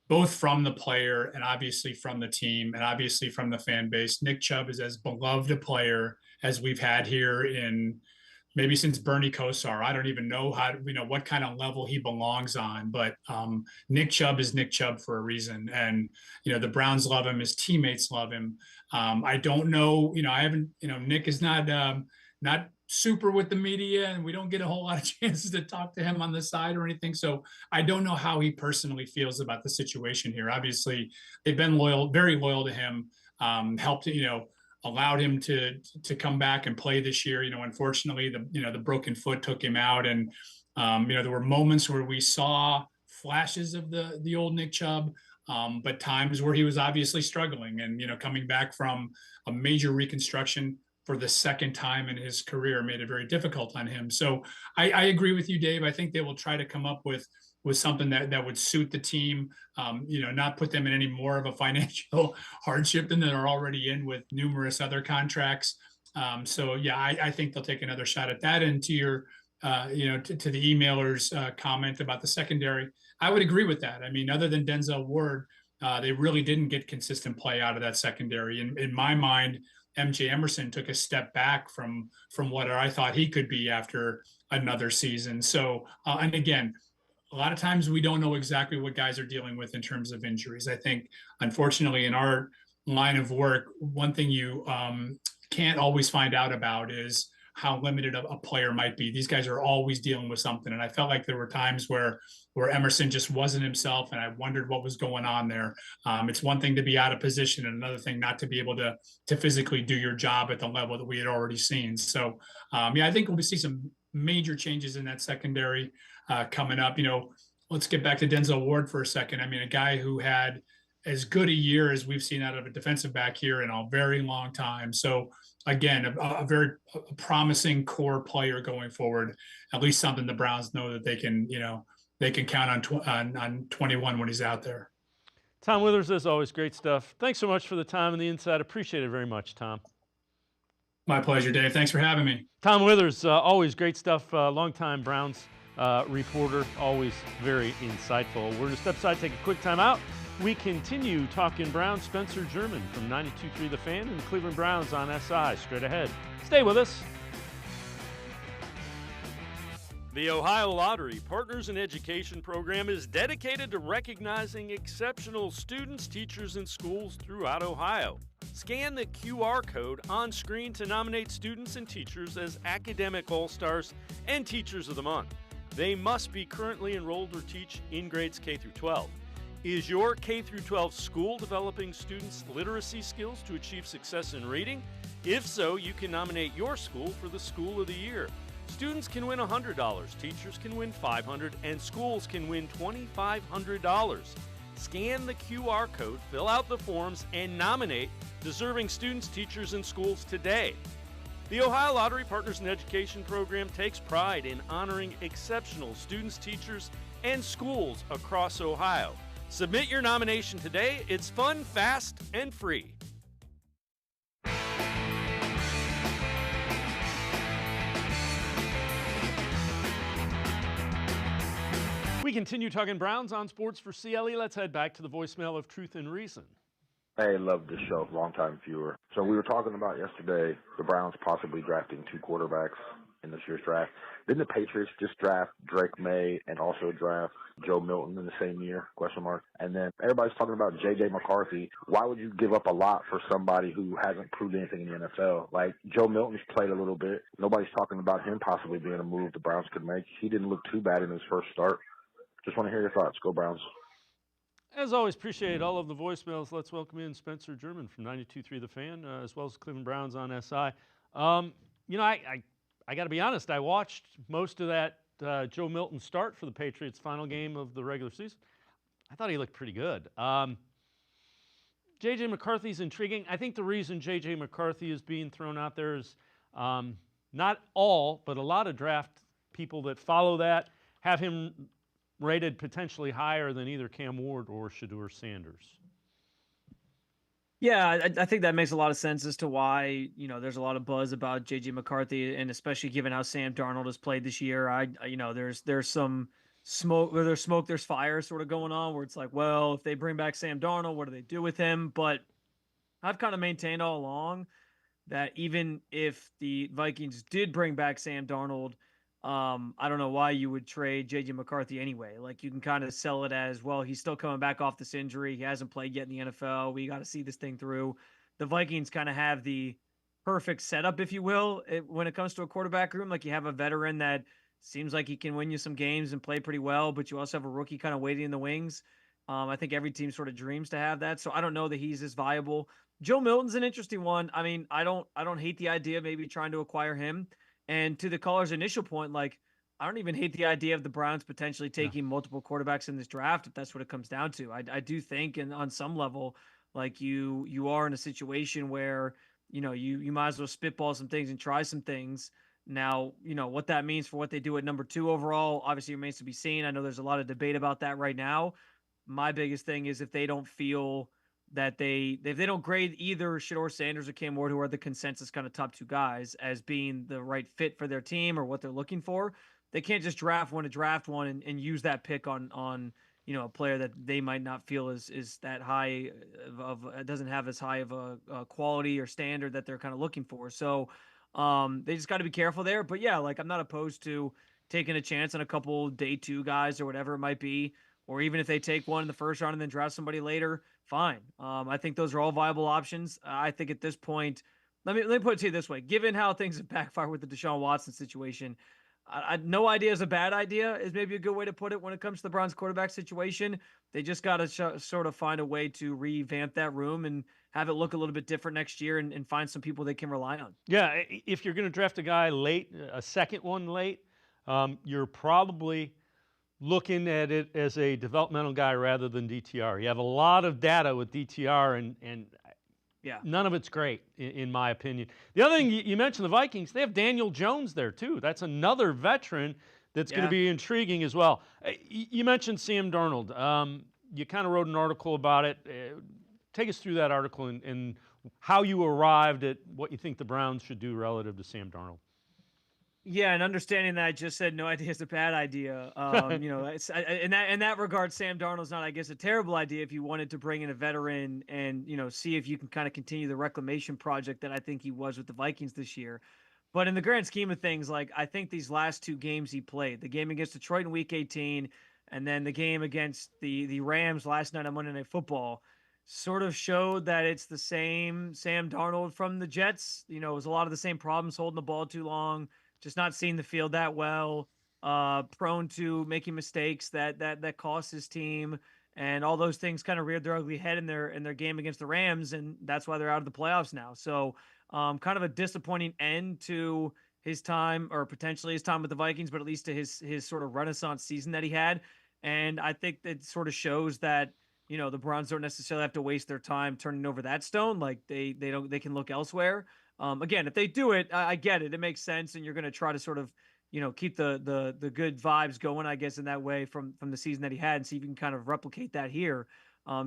both from the player and obviously from the team and obviously from the fan base. Nick Chubb is as beloved a player as we've had here in maybe since Bernie Kosar. I don't even know what kind of level he belongs on, but Nick Chubb is Nick Chubb for a reason. And, the Browns love him. His teammates love him. I don't know, I haven't, Nick is not super with the media, and we don't get a whole lot of chances to talk to him on the side or anything. So I don't know how he personally feels about the situation here. Obviously, they've been loyal, very loyal to him, helped, allowed him to come back and play this year. Unfortunately, the broken foot took him out, and there were moments where we saw flashes of the old Nick Chubb, but times where he was obviously struggling, and coming back from a major reconstruction for the second time in his career made it very difficult on him. So I agree with you, Dave. I think they will try to come up with something that would suit the team, not put them in any more of a financial hardship than they're already in with numerous other contracts. I think they'll take another shot at that. And to your, to the emailer's comment about the secondary, I would agree with that. I mean, other than Denzel Ward, they really didn't get consistent play out of that secondary. In my mind, MJ Emerson took a step back from what I thought he could be after another season. So, and again, a lot of times we don't know exactly what guys are dealing with in terms of injuries. I think, unfortunately, in our line of work, one thing you can't always find out about is how limited a player might be. These guys are always dealing with something. And I felt like there were times where Emerson just wasn't himself, and I wondered what was going on there. It's one thing to be out of position, and another thing not to be able to physically do your job at the level that we had already seen. So, I think we'll see some major changes in that secondary coming up. Let's get back to Denzel Ward for a second. I mean, a guy who had as good a year as we've seen out of a defensive back here in a very long time. So again, a very promising core player going forward, at least something the Browns know that they can count on 21 when he's out there. Tom Withers, as always, great stuff. Thanks so much for the time and the insight. Appreciate it very much, Tom. My pleasure, Dave. Thanks for having me. Tom Withers, always great stuff. Longtime Browns reporter, always very insightful. We're going to step aside, take a quick time out. We continue talking Browns. Spencer German from 92.3 The Fan and the Cleveland Browns on SI. Straight ahead. Stay with us. The Ohio Lottery Partners in Education program is dedicated to recognizing exceptional students, teachers, and schools throughout Ohio. Scan the QR code on screen to nominate students and teachers as Academic All-Stars and Teachers of the Month. They must be currently enrolled or teach in grades K through 12. Is your K through 12 school developing students' literacy skills to achieve success in reading? If so, you can nominate your school for the School of the Year. Students can win $100, teachers can win $500, and schools can win $2,500. Scan the QR code, fill out the forms, and nominate deserving students, teachers, and schools today. The Ohio Lottery Partners in Education program takes pride in honoring exceptional students, teachers, and schools across Ohio. Submit your nomination today. It's fun, fast, and free. We continue talking Browns on Sports4CLE. Let's head back to the voicemail of Truth and Reason. Hey, love this show, long-time viewer. So we were talking about yesterday the Browns possibly drafting 2 quarterbacks in this year's draft. Didn't the Patriots just draft Drake May and also draft Joe Milton in the same year, ? And then everybody's talking about J.J. McCarthy. Why would you give up a lot for somebody who hasn't proved anything in the NFL? Like, Joe Milton's played a little bit. Nobody's talking about him possibly being a move the Browns could make. He didn't look too bad in his first start. Just want to hear your thoughts. Go Browns. As always, appreciate all of the voicemails. Let's welcome in Spencer German from 92.3 The Fan, as well as Cleveland Browns on SI. I got to be honest. I watched most of that Joe Milton start for the Patriots' final game of the regular season. I thought he looked pretty good. J.J. McCarthy's intriguing. I think the reason J.J. McCarthy is being thrown out there is not all, but a lot of draft people that follow that have him rated potentially higher than either Cam Ward or Shedeur Sanders. Yeah, I think that makes a lot of sense as to why, there's a lot of buzz about J.J. McCarthy, and especially given how Sam Darnold has played this year. There's some smoke, where there's smoke, there's fire sort of going on, where it's like, well, if they bring back Sam Darnold, what do they do with him? But I've kind of maintained all along that even if the Vikings did bring back Sam Darnold, I don't know why you would trade J.J. McCarthy anyway. Like, you can kind of sell it as, well, he's still coming back off this injury. He hasn't played yet in the NFL. We got to see this thing through. The Vikings kind of have the perfect setup, if you will, when it comes to a quarterback room. Like, you have a veteran that seems like he can win you some games and play pretty well, but you also have a rookie kind of waiting in the wings. I think every team sort of dreams to have that. So I don't know that he's as viable. Joe Milton's an interesting one. I mean, I don't hate the idea of maybe trying to acquire him. And to the caller's initial point, like, I don't even hate the idea of the Browns potentially taking multiple quarterbacks in this draft, if that's what it comes down to. I do think, and on some level, like, you are in a situation where, you might as well spitball some things and try some things. Now, what that means for what they do at number 2 overall obviously remains to be seen. I know there's a lot of debate about that right now. My biggest thing is if they don't feel that if they don't grade either Shedeur Sanders or Cam Ward, who are the consensus kind of top 2 guys, as being the right fit for their team or what they're looking for, they can't just draft one and use that pick on a player that they might not feel is that high of doesn't have as high of a quality or standard that they're kind of looking for. So they just got to be careful there. But yeah, like, I'm not opposed to taking a chance on a couple day 2 guys or whatever it might be, or even if they take one in the first round and then draft somebody later, fine. I think those are all viable options. I think at this point, let me put it to you this way: given how things have backfired with the Deshaun Watson situation, no idea is a bad idea is maybe a good way to put it when it comes to the Browns quarterback situation. They just got to sort of find a way to revamp that room and have it look a little bit different next year and find some people they can rely on. Yeah, if you're going to draft a guy late, a second one late, you're probably looking at it as a developmental guy rather than DTR. You have a lot of data with DTR, and yeah, none of it's great, in my opinion. The other thing, you mentioned the Vikings. They have Daniel Jones there, too. That's another veteran that's going to be intriguing as well. You mentioned Sam Darnold. You kind of wrote an article about it. Take us through that article and how you arrived at what you think the Browns should do relative to Sam Darnold. Yeah, and understanding that I just said no idea is a bad idea. It's in that regard, Sam Darnold's not, I guess, a terrible idea if you wanted to bring in a veteran and see if you can kind of continue the reclamation project that I think he was with the Vikings this year. But in the grand scheme of things, like, I think these last 2 games he played, the game against Detroit in Week 18, and then the game against the Rams last night on Monday Night Football, sort of showed that it's the same Sam Darnold from the Jets. It was a lot of the same problems: holding the ball too long, just not seeing the field that well, prone to making mistakes that cost his team, and all those things kind of reared their ugly head in their game against the Rams, and that's why they're out of the playoffs now. So kind of a disappointing end to his time, or potentially his time with the Vikings, but at least to his sort of renaissance season that he had. And I think that sort of shows that the Browns don't necessarily have to waste their time turning over that stone. Like, they can look elsewhere. Again, if they do it, I get it. It makes sense. And you're going to try to sort of, keep the good vibes going, I guess, in that way from the season that he had, and see if you can kind of replicate that here.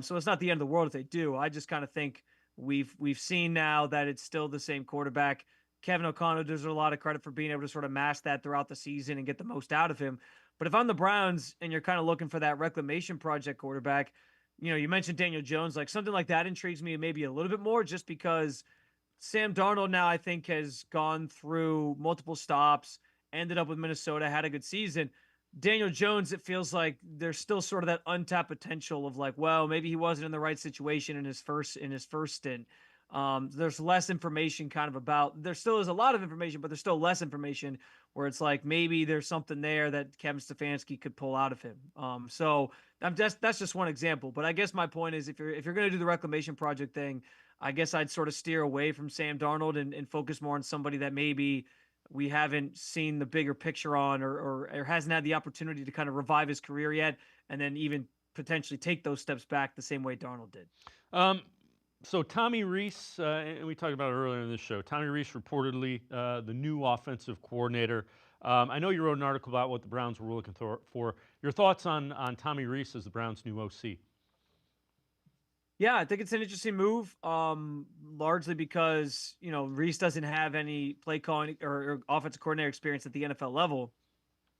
So it's not the end of the world if they do. I just kind of think we've seen now that it's still the same quarterback. Kevin O'Connell deserves a lot of credit for being able to sort of mask that throughout the season and get the most out of him. But if I'm the Browns and you're kind of looking for that reclamation project quarterback, you mentioned Daniel Jones, like, something like that intrigues me maybe a little bit more, just because Sam Darnold now, I think, has gone through multiple stops, ended up with Minnesota, had a good season. Daniel Jones, it feels like there's still sort of that untapped potential of, like, well, maybe he wasn't in the right situation in his first stint. There's less information kind of about, there still is a lot of information, but there's still less information, where it's like, maybe there's something there that Kevin Stefanski could pull out of him. So that's just one example. But I guess my point is, if you're going to do the reclamation project thing, I guess I'd sort of steer away from Sam Darnold and focus more on somebody that maybe we haven't seen the bigger picture on, or hasn't had the opportunity to kind of revive his career yet, and then even potentially take those steps back the same way Darnold did. So Tommy Rees, and we talked about it earlier in this show, Tommy Rees reportedly the new offensive coordinator. I know you wrote an article about what the Browns were looking for. Your thoughts on Tommy Rees as the Browns' new OC? Yeah, I think it's an interesting move, largely because, Rees doesn't have any play calling or offensive coordinator experience at the NFL level.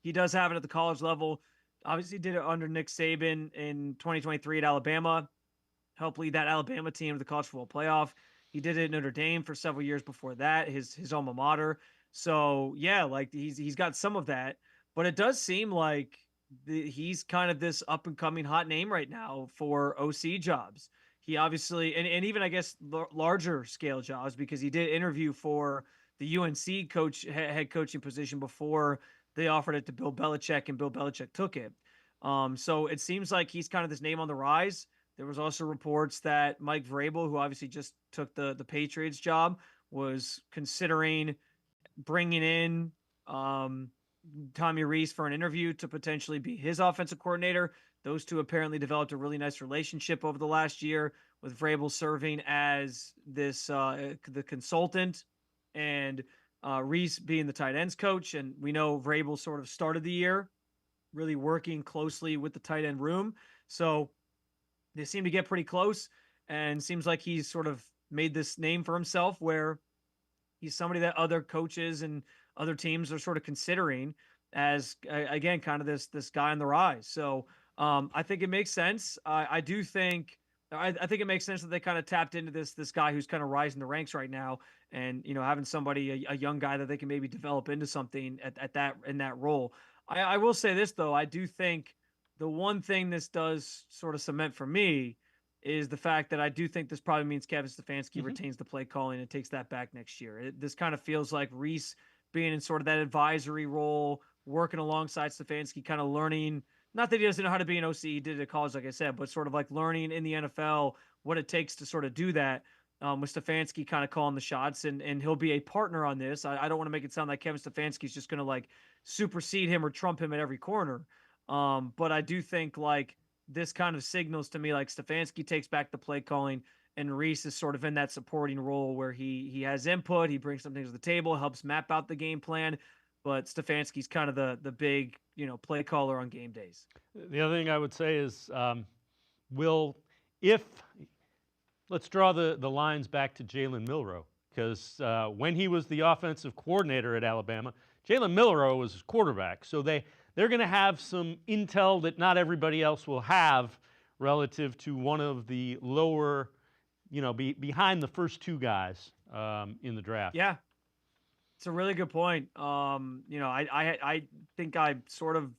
He does have it at the college level. Obviously, did it under Nick Saban in 2023 at Alabama. Helped lead that Alabama team to the college football playoff. He did it at Notre Dame for several years before that, his alma mater. So yeah, like, he's got some of that, but it does seem like he's kind of this up and coming hot name right now for OC jobs. he obviously, and even I guess larger scale jobs, because he did interview for the UNC head coaching position before they offered it to Bill Belichick, and Bill Belichick took it. So it seems like he's kind of this name on the rise. There was also reports that Mike Vrabel, who obviously just took the Patriots job, was considering bringing in Tommy Rees for an interview to potentially be his offensive coordinator. Those two apparently developed a really nice relationship over the last year, with Vrabel serving as the consultant and Rees being the tight ends coach. And we know Vrabel sort of started the year really working closely with the tight end room. So they seem to get pretty close, and seems like he's sort of made this name for himself where he's somebody that other coaches and other teams are sort of considering as, again, kind of this guy on the rise. So I think it makes sense. I think it makes sense that they kind of tapped into this guy who's kind of rising the ranks right now, and having somebody, a young guy that they can maybe develop into something in that role. I will say this though, I do think the one thing this does sort of cement for me is the fact that I do think this probably means Kevin Stefanski retains the play calling and takes that back next year. This kind of feels like Rees being in sort of that advisory role, working alongside Stefanski, kind of learning. Not that he doesn't know how to be an OC, he did it at college, like I said, but sort of like learning in the NFL what it takes to sort of do that, with Stefanski kind of calling the shots, and he'll be a partner on this. I don't want to make it sound like Kevin Stefanski is just going to like supersede him or trump him at every corner. But I do think like this kind of signals to me like Stefanski takes back the play calling, and Rees is sort of in that supporting role where he has input, he brings something to the table, helps map out the game plan. But Stefanski's kind of the big, play caller on game days. The other thing I would say is, let's draw the lines back to Jalen Milroe, because when he was the offensive coordinator at Alabama, Jalen Milroe was his quarterback. So they're going to have some intel that not everybody else will have relative to one of the lower, behind the first two guys in the draft. Yeah. It's a really good point. I think I sort of,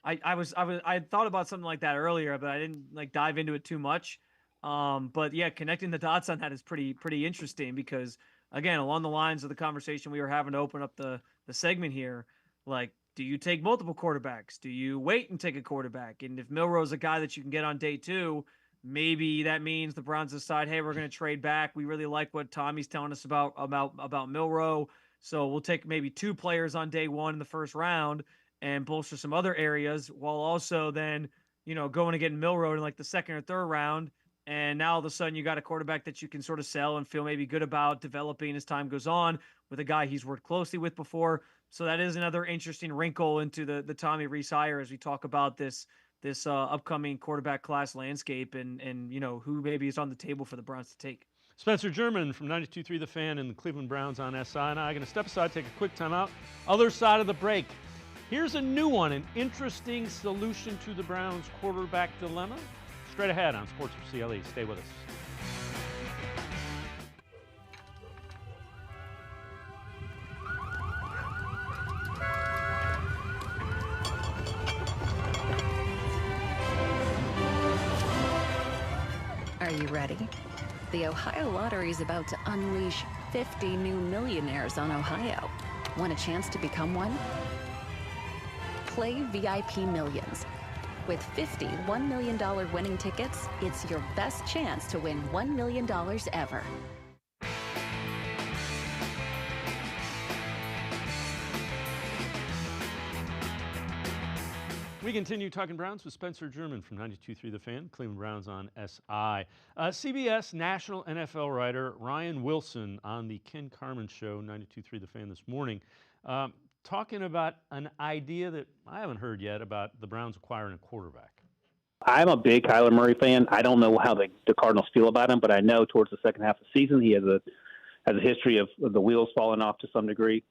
I thought about something like that earlier, but I didn't like dive into it too much. But yeah, connecting the dots on that is pretty interesting, because again, along the lines of the conversation we were having to open up the segment here, like, do you take multiple quarterbacks? Do you wait and take a quarterback? And if Milroe's a guy that you can get on day 2, maybe that means the Browns decide, hey, we're going to trade back. We really like what Tommy's telling us about Milroe. So we'll take maybe 2 players on day 1 in the first round and bolster some other areas, while also then, going and getting Milroe in like the second or third round. And now all of a sudden you got a quarterback that you can sort of sell and feel maybe good about developing as time goes on, with a guy he's worked closely with before. So that is another interesting wrinkle into the Tommy Rees hire as we talk about this upcoming quarterback class landscape and who maybe is on the table for the Browns to take. Spencer German from 92.3 The Fan and the Cleveland Browns on SI. And I'm going to step aside, take a quick timeout. Other side of the break. Here's a new one, an interesting solution to the Browns quarterback dilemma. Straight ahead on Sports4CLE. Stay with us. Are you ready? The Ohio Lottery is about to unleash 50 new millionaires on Ohio. Want a chance to become one? Play VIP Millions. With 50 $1 million winning tickets, it's your best chance to win $1 million ever. We continue talking Browns with Spencer German from 92.3 The Fan, Cleveland Browns on SI. CBS national NFL writer Ryan Wilson on the Ken Carman Show, 92.3 The Fan this morning, talking about an idea that I haven't heard yet about the Browns acquiring a quarterback. I'm a big Kyler Murray fan. I don't know how the Cardinals feel about him, but I know towards the second half of the season he has a history of the wheels falling off to some degree.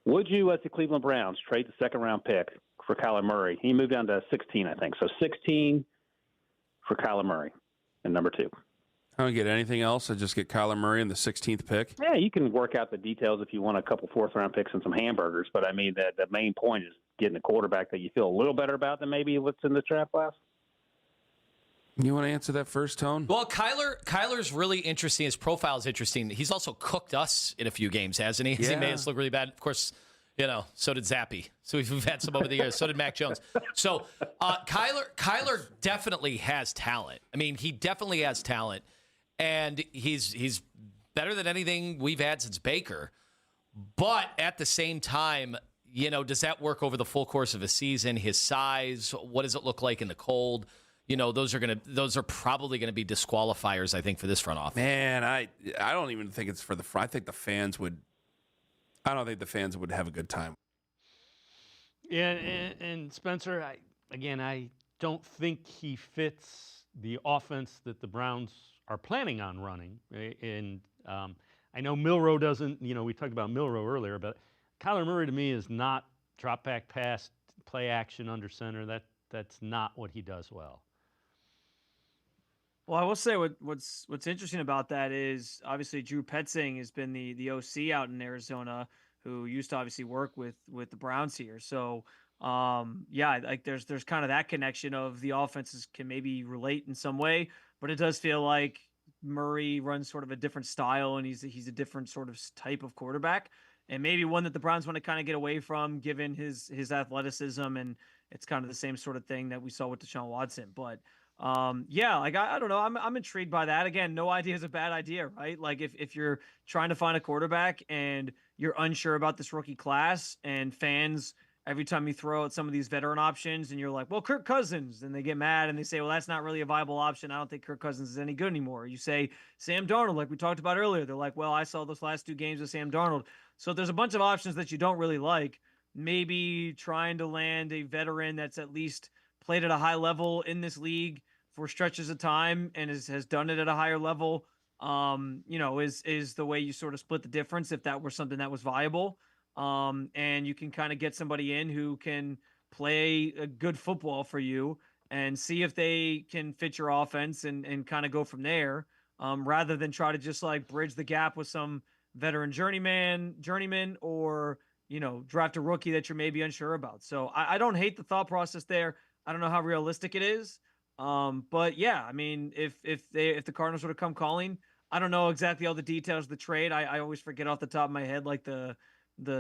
Would you, as the Cleveland Browns, trade the second-round pick for Kyler Murray? He moved down to 16, I think. So 16 for Kyler Murray and number 2. I don't get anything else. I just get Kyler Murray in the 16th pick. Yeah, you can work out the details if you want a couple fourth-round picks and some hamburgers. But, I mean, the main point is getting a quarterback that you feel a little better about than maybe what's in the draft class. You want to answer that first, Tone? Well, Kyler's really interesting. His profile is interesting. He's also cooked us in a few games, hasn't he? Yeah. He made us look really bad. Of course, so did Zappy. So we've had some over the years. So did Mac Jones. So Kyler definitely has talent. I mean, he definitely has talent, and he's better than anything we've had since Baker. But at the same time, does that work over the full course of a season? His size, what does it look like in the cold? Those are probably gonna be disqualifiers, I think, for this front office. Man, I don't even think it's for the front. I think the fans would. I don't think the fans would have a good time. Yeah, and Spencer, I don't think he fits the offense that the Browns are planning on running. And I know Milroe doesn't. We talked about Milroe earlier, but Kyler Murray to me is not drop back pass, play action under center. That's not what he does well. Well, I will say what's interesting about that is obviously Drew Petzing has been the OC out in Arizona, who used to obviously work with the Browns here. So like there's kind of that connection of the offenses can maybe relate in some way, but it does feel like Murray runs sort of a different style, and he's a different sort of type of quarterback, and maybe one that the Browns want to kind of get away from given his athleticism, and it's kind of the same sort of thing that we saw with DeShaun Watson. But I don't know. I'm intrigued by that. Again, no idea is a bad idea, right? Like if you're trying to find a quarterback and you're unsure about this rookie class, and fans, every time you throw out some of these veteran options and you're like, well, Kirk Cousins, and they get mad and they say, well, that's not really a viable option. I don't think Kirk Cousins is any good anymore. You say Sam Darnold, like we talked about earlier. They're like, well, I saw those last 2 games of Sam Darnold. So there's a bunch of options that you don't really like. Maybe trying to land a veteran that's at least played at a high level in this league for stretches of time and has done it at a higher level, is the way you sort of split the difference if that were something that was viable. And you can kind of get somebody in who can play a good football for you and see if they can fit your offense and kind of go from there, rather than try to just like bridge the gap with some veteran journeyman or, draft a rookie that you're maybe unsure about. So I don't hate the thought process there. I don't know how realistic it is. But yeah, I mean, if the Cardinals were to come calling, I don't know exactly all the details of the trade. I always forget off the top of my head, like the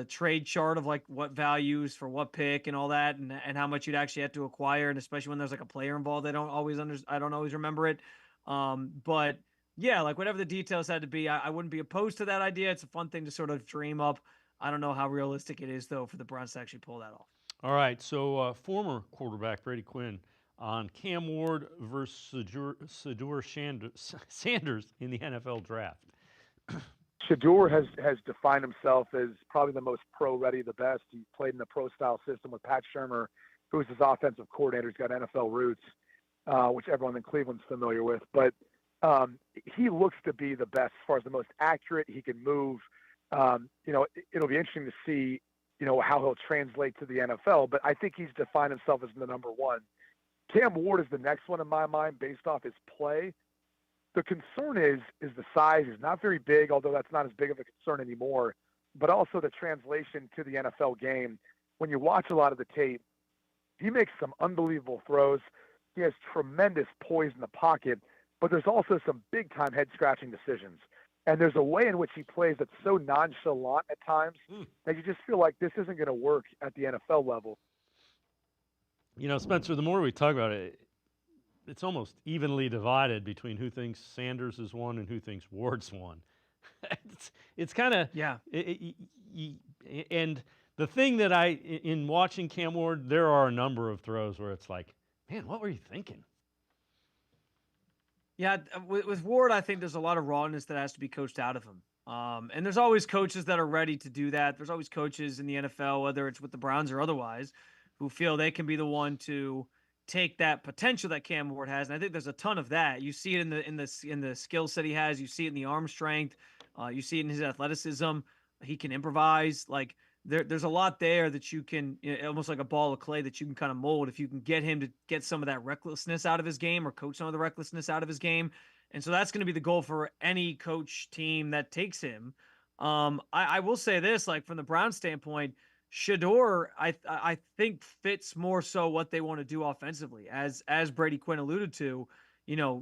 trade chart of like what values for what pick and all that, and how much you'd actually have to acquire. And especially when there's like a player involved, I don't always remember it. But yeah, like whatever the details had to be, I wouldn't be opposed to that idea. It's a fun thing to sort of dream up. I don't know how realistic it is though for the Browns to actually pull that off. All right, so former quarterback Brady Quinn on Cam Ward versus Shedeur Sanders in the NFL draft. Shedeur has defined himself as probably the most pro-ready, the best. He played in the pro-style system with Pat Shurmur, who's his offensive coordinator. He's got NFL roots, which everyone in Cleveland's familiar with. But he looks to be the best as far as the most accurate. He can move. It'll be interesting to see, how he'll translate to the NFL. But I think he's defined himself as the number one. Cam Ward is the next one in my mind based off his play. The concern is the size. He's not very big, although that's not as big of a concern anymore, but also the translation to the NFL game. When you watch a lot of the tape, he makes some unbelievable throws. He has tremendous poise in the pocket, but there's also some big-time head-scratching decisions. And there's a way in which he plays that's so nonchalant at times that you just feel like this isn't going to work at the NFL level. Spencer, the more we talk about it, it's almost evenly divided between who thinks Sanders is one and who thinks Ward's one. It's kind of and the thing that in watching Cam Ward, there are a number of throws where it's like, man, what were you thinking? Yeah, with Ward, I think there's a lot of rawness that has to be coached out of him. And there's always coaches that are ready to do that. There's always coaches in the NFL, whether it's with the Browns or otherwise, who feel they can be the one to take that potential that Cam Ward has. And I think there's a ton of that. You see it in the skill set he has. You see it in the arm strength. You see it in his athleticism. He can improvise. Like there's a lot there that you can, almost like a ball of clay that you can kind of mold if you can get him to get some of that recklessness out of his game or coach some of the recklessness out of his game. And so that's going to be the goal for any coach team that takes him. I will say this, like from the Browns standpoint, Shedeur, I think fits more so what they want to do offensively, as Brady Quinn alluded to.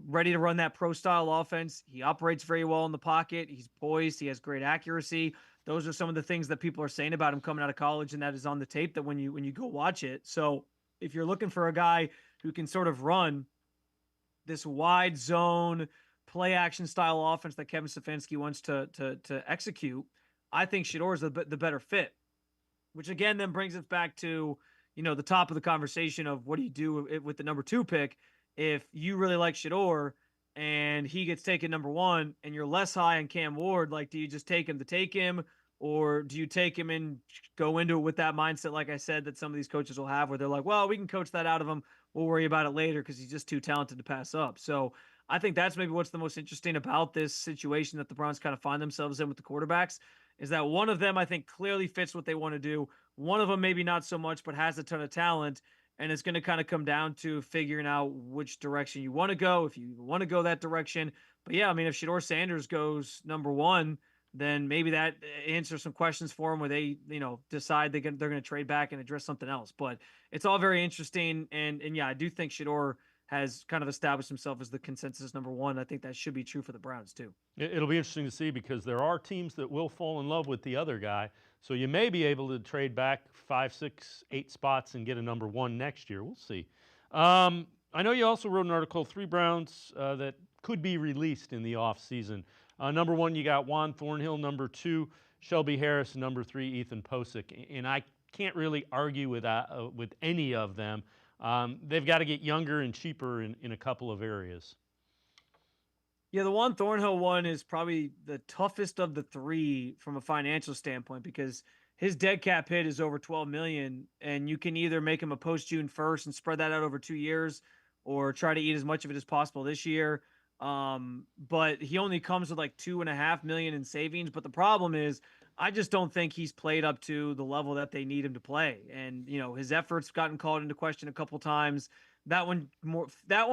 ready to run that pro-style offense. He operates very well in the pocket. He's poised. He has great accuracy. Those are some of the things that people are saying about him coming out of college, and that is on the tape that when you go watch it. So if you're looking for a guy who can sort of run this wide zone play action style offense that Kevin Stefanski wants to execute, I think Shedeur is the better fit, which again then brings us back to, the top of the conversation of what do you do with the number 2 pick if you really like Shedeur and he gets taken number 1 and you're less high on Cam Ward. Like, do you just take him to take him, or do you take him and go into it with that mindset, like I said, that some of these coaches will have, where they're like, well, we can coach that out of him, we'll worry about it later because he's just too talented to pass up. So I think that's maybe what's the most interesting about this situation that the Browns kind of find themselves in with the quarterbacks, is that one of them I think clearly fits what they want to do. One of them maybe not so much, but has a ton of talent. And it's going to kind of come down to figuring out which direction you want to go, if you want to go that direction. But yeah, I mean, if Shedeur Sanders goes number 1, then maybe that answers some questions for them where they, decide they're going to trade back and address something else. But it's all very interesting. And yeah, I do think Shedeur has kind of established himself as the consensus number 1. I think that should be true for the Browns too. It'll be interesting to see, because there are teams that will fall in love with the other guy. So you may be able to trade back 5, 6, 8 spots and get a number 1 next year. We'll see. I know you also wrote an article, 3 Browns that could be released in the offseason. Number 1, you got Juan Thornhill. Number 2, Shelby Harris. Number 3, Ethan Posick. And I can't really argue with any of them. They've got to get younger and cheaper in a couple of areas. Yeah, the Juan Thornhill one is probably the toughest of the 3 from a financial standpoint, because his dead cap hit is over $12 million, and you can either make him a post-June 1st and spread that out over 2 years, or try to eat as much of it as possible this year. But he only comes with like $2.5 million in savings. But the problem is, I just don't think he's played up to the level that they need him to play. And, his efforts gotten called into question a couple times. That one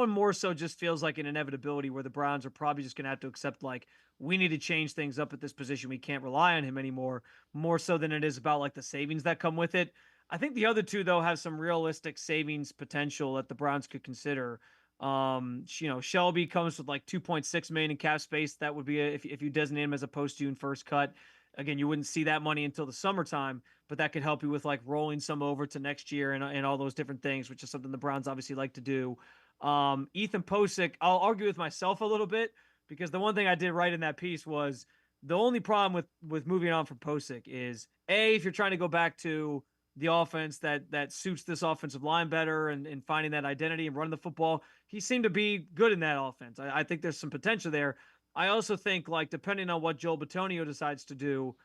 more so just feels like an inevitability, where the Browns are probably just going to have to accept, like, we need to change things up at this position. We can't rely on him anymore, more so than it is about like the savings that come with it. I think the other 2, though, have some realistic savings potential that the Browns could consider. Shelby comes with like $2.6 million in cap space. That would be if you designate him as a post-June 1st cut. Again, you wouldn't see that money until the summertime, but that could help you with like rolling some over to next year and all those different things, which is something the Browns obviously like to do. Ethan Posick, I'll argue with myself a little bit, because the one thing I did right in that piece was the only problem with moving on from Posick is, A, if you're trying to go back to the offense that suits this offensive line better and finding that identity and running the football, he seemed to be good in that offense. I think there's some potential there. I also think, like, depending on what Joel Bitonio decides to do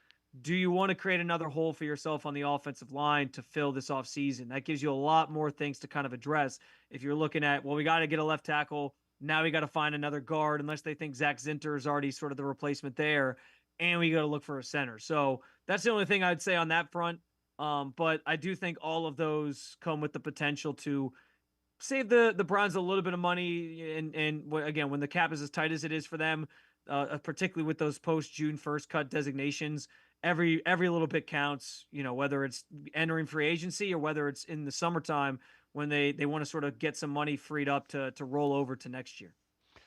you want to create another hole for yourself on the offensive line to fill this offseason? That gives you a lot more things to kind of address. If you're looking at, well, we got to get a left tackle, now we got to find another guard, unless they think Zach Zinter is already sort of the replacement there, and we got to look for a center. So that's the only thing I'd say on that front. But I do think all of those come with the potential to save the Browns a little bit of money. And again, when the cap is as tight as it is for them, particularly with those post-June 1st cut designations, every little bit counts, whether it's entering free agency or whether it's in the summertime when they want to sort of get some money freed up to roll over to next year.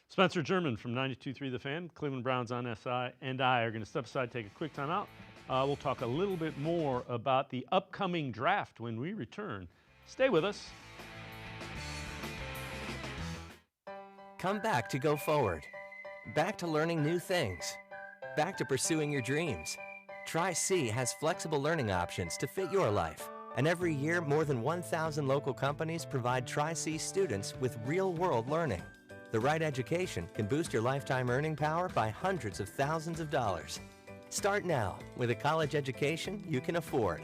Spencer German from 92.3 The Fan, Cleveland Browns on SI, and I are going to step aside, take a quick time out. We'll talk a little bit more about the upcoming draft when we return. Stay with us. Come back to go forward. Back to learning new things. Back to pursuing your dreams. Tri-C has flexible learning options to fit your life. And every year, more than 1,000 local companies provide Tri-C students with real-world learning. The right education can boost your lifetime earning power by hundreds of thousands of dollars. Start now with a college education you can afford.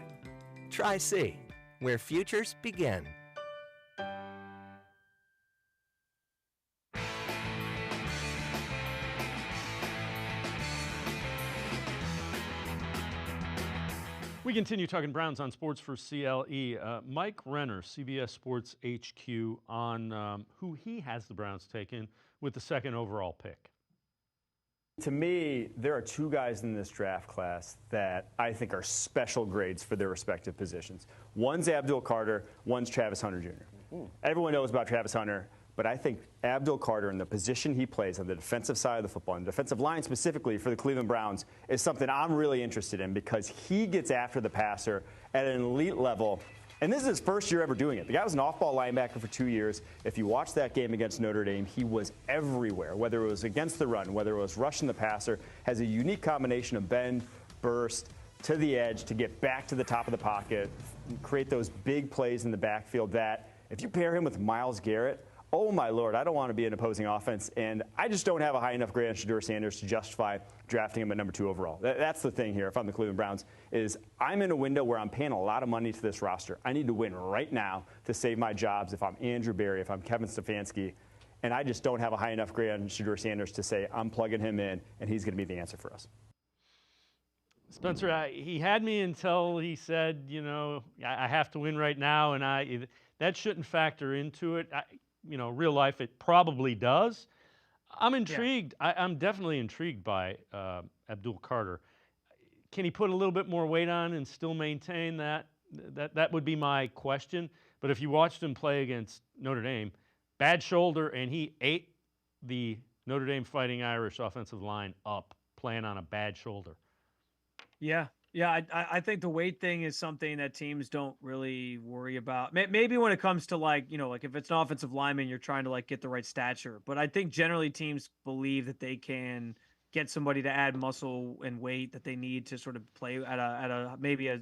Tri-C, where futures begin. We continue talking Browns on Sports4CLE. Mike Renner, CBS Sports HQ, on who he has the Browns taken with the second overall pick. To me, there are 2 guys in this draft class that I think are special grades for their respective positions. One's Abdul Carter, one's Travis Hunter Jr. Everyone knows about Travis Hunter, but But I think Abdul Carter and the position he plays on the defensive side of the football, and defensive line specifically for the Cleveland Browns, is something I'm really interested in because he gets after the passer at an elite level. And this is his first year ever doing it. The guy was an off-ball linebacker for 2 years. If you watch that game against Notre Dame, he was everywhere, whether it was against the run, whether it was rushing the passer, has a unique combination of bend, burst, to the edge to get back to the top of the pocket, create those big plays in the backfield that, if you pair him with Myles Garrett, oh my Lord, I don't want to be an opposing offense, and I just don't have a high enough grade on Shedeur Sanders to justify drafting him at number 2 overall. That's the thing here, if I'm the Cleveland Browns, is I'm in a window where I'm paying a lot of money to this roster. I need to win right now to save my jobs if I'm Andrew Berry, if I'm Kevin Stefanski, and I just don't have a high enough grade on Shedeur Sanders to say I'm plugging him in, and he's going to be the answer for us. Spencer, he had me until he said, I have to win right now, and that shouldn't factor into it. Real life, it probably does. I'm intrigued. Yeah. I'm definitely intrigued by Abdul Carter. Can he put a little bit more weight on and still maintain that? That would be my question. But if you watched him play against Notre Dame, bad shoulder, and he ate the Notre Dame Fighting Irish offensive line up playing on a bad shoulder. Yeah. I think the weight thing is something that teams don't really worry about. Maybe when it comes to like if it's an offensive lineman, you're trying to get the right stature. But I think generally teams believe that they can get somebody to add muscle and weight that they need to sort of play at a maybe a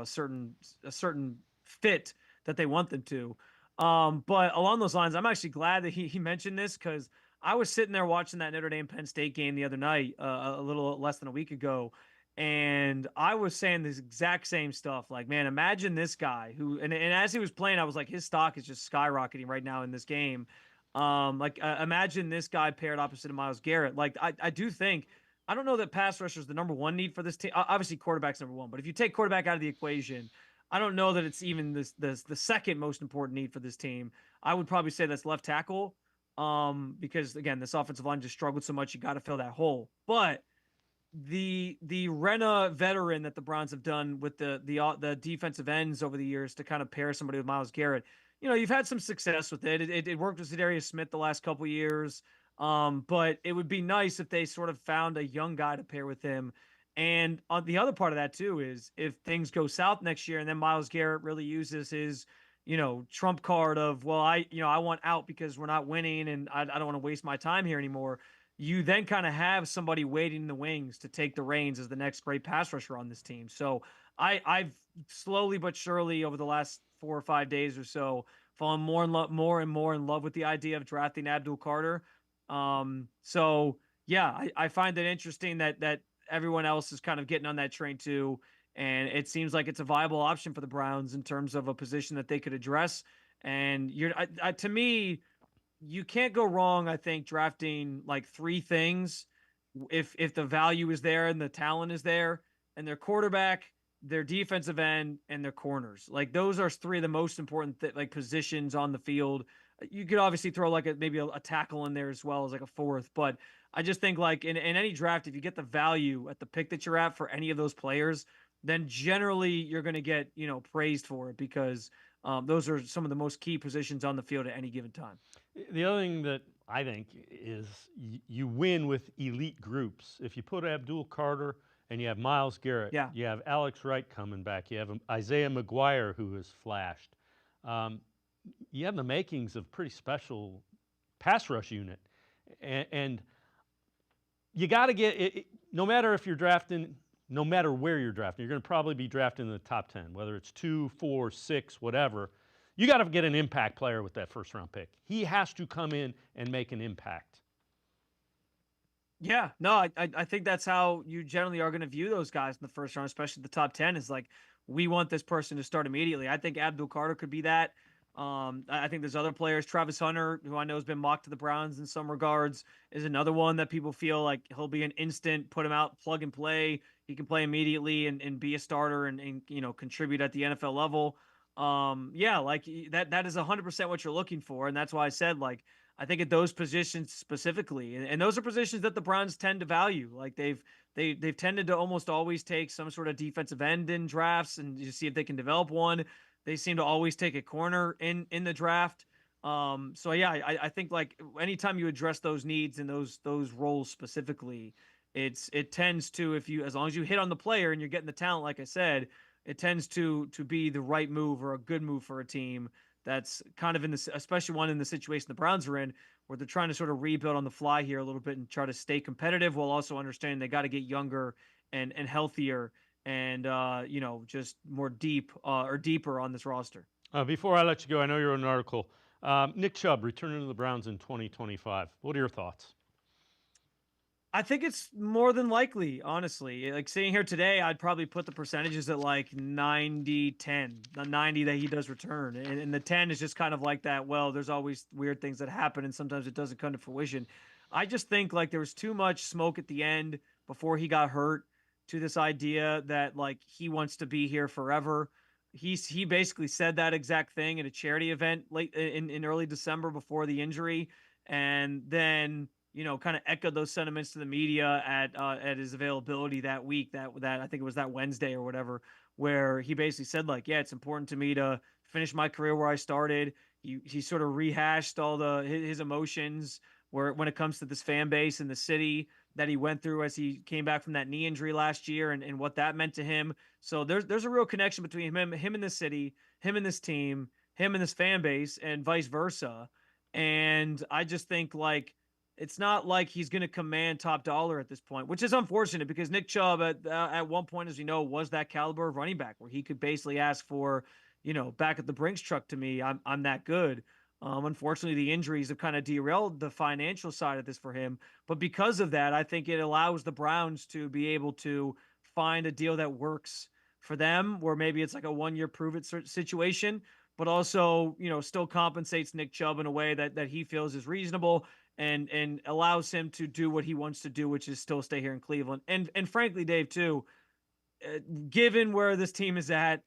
certain fit that they want them to. But along those lines, I'm actually glad that he mentioned this because I was sitting there watching that Notre Dame Penn State game the other night, a little less than a week ago. And I was saying this exact same stuff. Like, man, imagine this guy who, and as he was playing, I was like, his stock is just skyrocketing right now in this game. Imagine this guy paired opposite of Myles Garrett. Like, I do think, I don't know that pass rusher is the number one need for this team. Obviously, quarterback's number one. But if you take quarterback out of the equation, I don't know that it's even the second most important need for this team. I would probably say that's left tackle, because again, this offensive line just struggled so much. You got to fill that hole, but the Rena veteran that the Browns have done with the defensive ends over the years to kind of pair somebody with Myles Garrett, you've had some success with it. It worked with Zadarius Smith the last couple of years, but it would be nice if they sort of found a young guy to pair with him. And on the other part of that too is if things go south next year and then Myles Garrett really uses his trump card of, well, I want out because we're not winning and I don't want to waste my time here anymore. You then kind of have somebody waiting in the wings to take the reins as the next great pass rusher on this team. So I've slowly but surely over the last 4 or 5 days or so fallen more and more in love with the idea of drafting Abdul Carter. So yeah, I find it interesting that everyone else is kind of getting on that train too. And it seems like it's a viable option for the Browns in terms of a position that they could address. And to me, you can't go wrong, I think, drafting like 3 things if the value is there and the talent is there, and their quarterback, their defensive end, and their corners. Like those are 3 of the most important positions on the field. You could obviously throw maybe a tackle in there as well as like a 4th, but I just think like in any draft, if you get the value at the pick that you're at for any of those players, then generally you're going to get praised for it because those are some of the most key positions on the field at any given time. The other thing that I think is you win with elite groups. If you put Abdul Carter and you have Myles Garrett, you have Alex Wright coming back, you have Isaiah McGuire who has flashed. You have the makings of pretty special pass rush unit. And you got to get it, no matter if you're drafting, no matter where you're drafting, you're going to probably be drafting in the top 10, whether it's 2, 4, 6, whatever. You got to get an impact player with that first-round pick. He has to come in and make an impact. Yeah, no, I think that's how you generally are going to view those guys in the first round, especially the top 10, is like, we want this person to start immediately. I think Abdul Carter could be that. I think there's other players. Travis Hunter, who I know has been mocked to the Browns in some regards, is another one that people feel like he'll be an instant, put him out, plug and play. He can play immediately and be a starter and contribute at the NFL level. Like that is 100% what you're looking for. And that's why I said, like, I think at those positions specifically, and those are positions that the Browns tend to value. Like they've tended to almost always take some sort of defensive end in drafts and you see if they can develop one. They seem to always take a corner in the draft. So yeah, I think like anytime you address those needs and those roles specifically, it tends to, as long as you hit on the player and you're getting the talent, like I said, it tends to be the right move or a good move for a team that's kind of especially one in the situation the Browns are in, where they're trying to sort of rebuild on the fly here a little bit and try to stay competitive while also understanding they got to get younger and healthier and just more deeper on this roster. Before I let you go, I know you wrote an article. Nick Chubb returning to the Browns in 2025. What are your thoughts? I think it's more than likely, honestly. Like sitting here today, I'd probably put the percentages at like 90-10. The 90 that he does return. And the 10 is just kind of like that, well, there's always weird things that happen and sometimes it doesn't come to fruition. I just think like there was too much smoke at the end before he got hurt to this idea that like he wants to be here forever. He basically said that exact thing at a charity event late in early December before the injury. And then kind of echoed those sentiments to the media at his availability that week, that I think it was that Wednesday or whatever, where he basically said like, yeah, it's important to me to finish my career where I started. He sort of rehashed all his emotions when it comes to this fan base and the city that he went through as he came back from that knee injury last year and what that meant to him. So there's a real connection between him and the city, him and this team, him and this fan base, and vice versa. And I just think like, it's not like he's going to command top dollar at this point, which is unfortunate because Nick Chubb at one point, as we know, was that caliber of running back where he could basically ask for, back at the Brinks truck to me, I'm that good. Unfortunately, the injuries have kind of derailed the financial side of this for him. But because of that, I think it allows the Browns to be able to find a deal that works for them, where maybe it's like a 1-year prove it situation, but also, still compensates Nick Chubb in a way that he feels is reasonable and allows him to do what he wants to do, which is still stay here in Cleveland. And frankly, Dave, too, given where this team is at,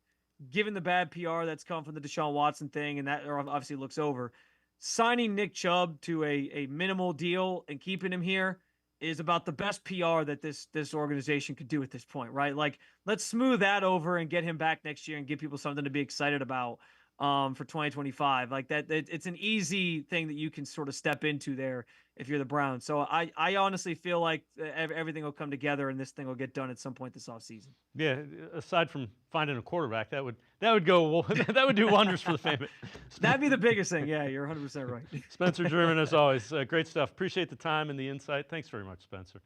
given the bad PR that's come from the DeShaun Watson thing, and that obviously looks over, signing Nick Chubb to a minimal deal and keeping him here is about the best PR that this organization could do at this point, right? Like, let's smooth that over and get him back next year and give people something to be excited about for 2025. Like that, it's an easy thing that you can sort of step into there if you're the Browns. So I honestly feel like everything will come together and this thing will get done at some point this offseason. Yeah, aside from finding a quarterback, that would go that would do wonders for the fan base. That'd be the biggest thing. Yeah, you're 100% right. Spencer German, as always, great stuff. Appreciate the time and the insight. Thanks very much, Spencer.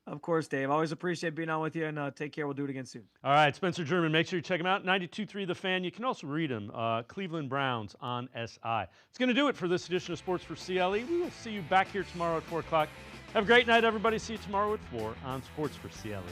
Of course, Dave. Always appreciate being on with you, and take care. We'll do it again soon. All right, Spencer German. Make sure you check him out. 92.3 The Fan. You can also read him, Cleveland Browns on SI. It's going to do it for this edition of Sports for CLE. We will see you back here tomorrow at 4 o'clock. Have a great night, everybody. See you tomorrow at 4 on Sports for CLE.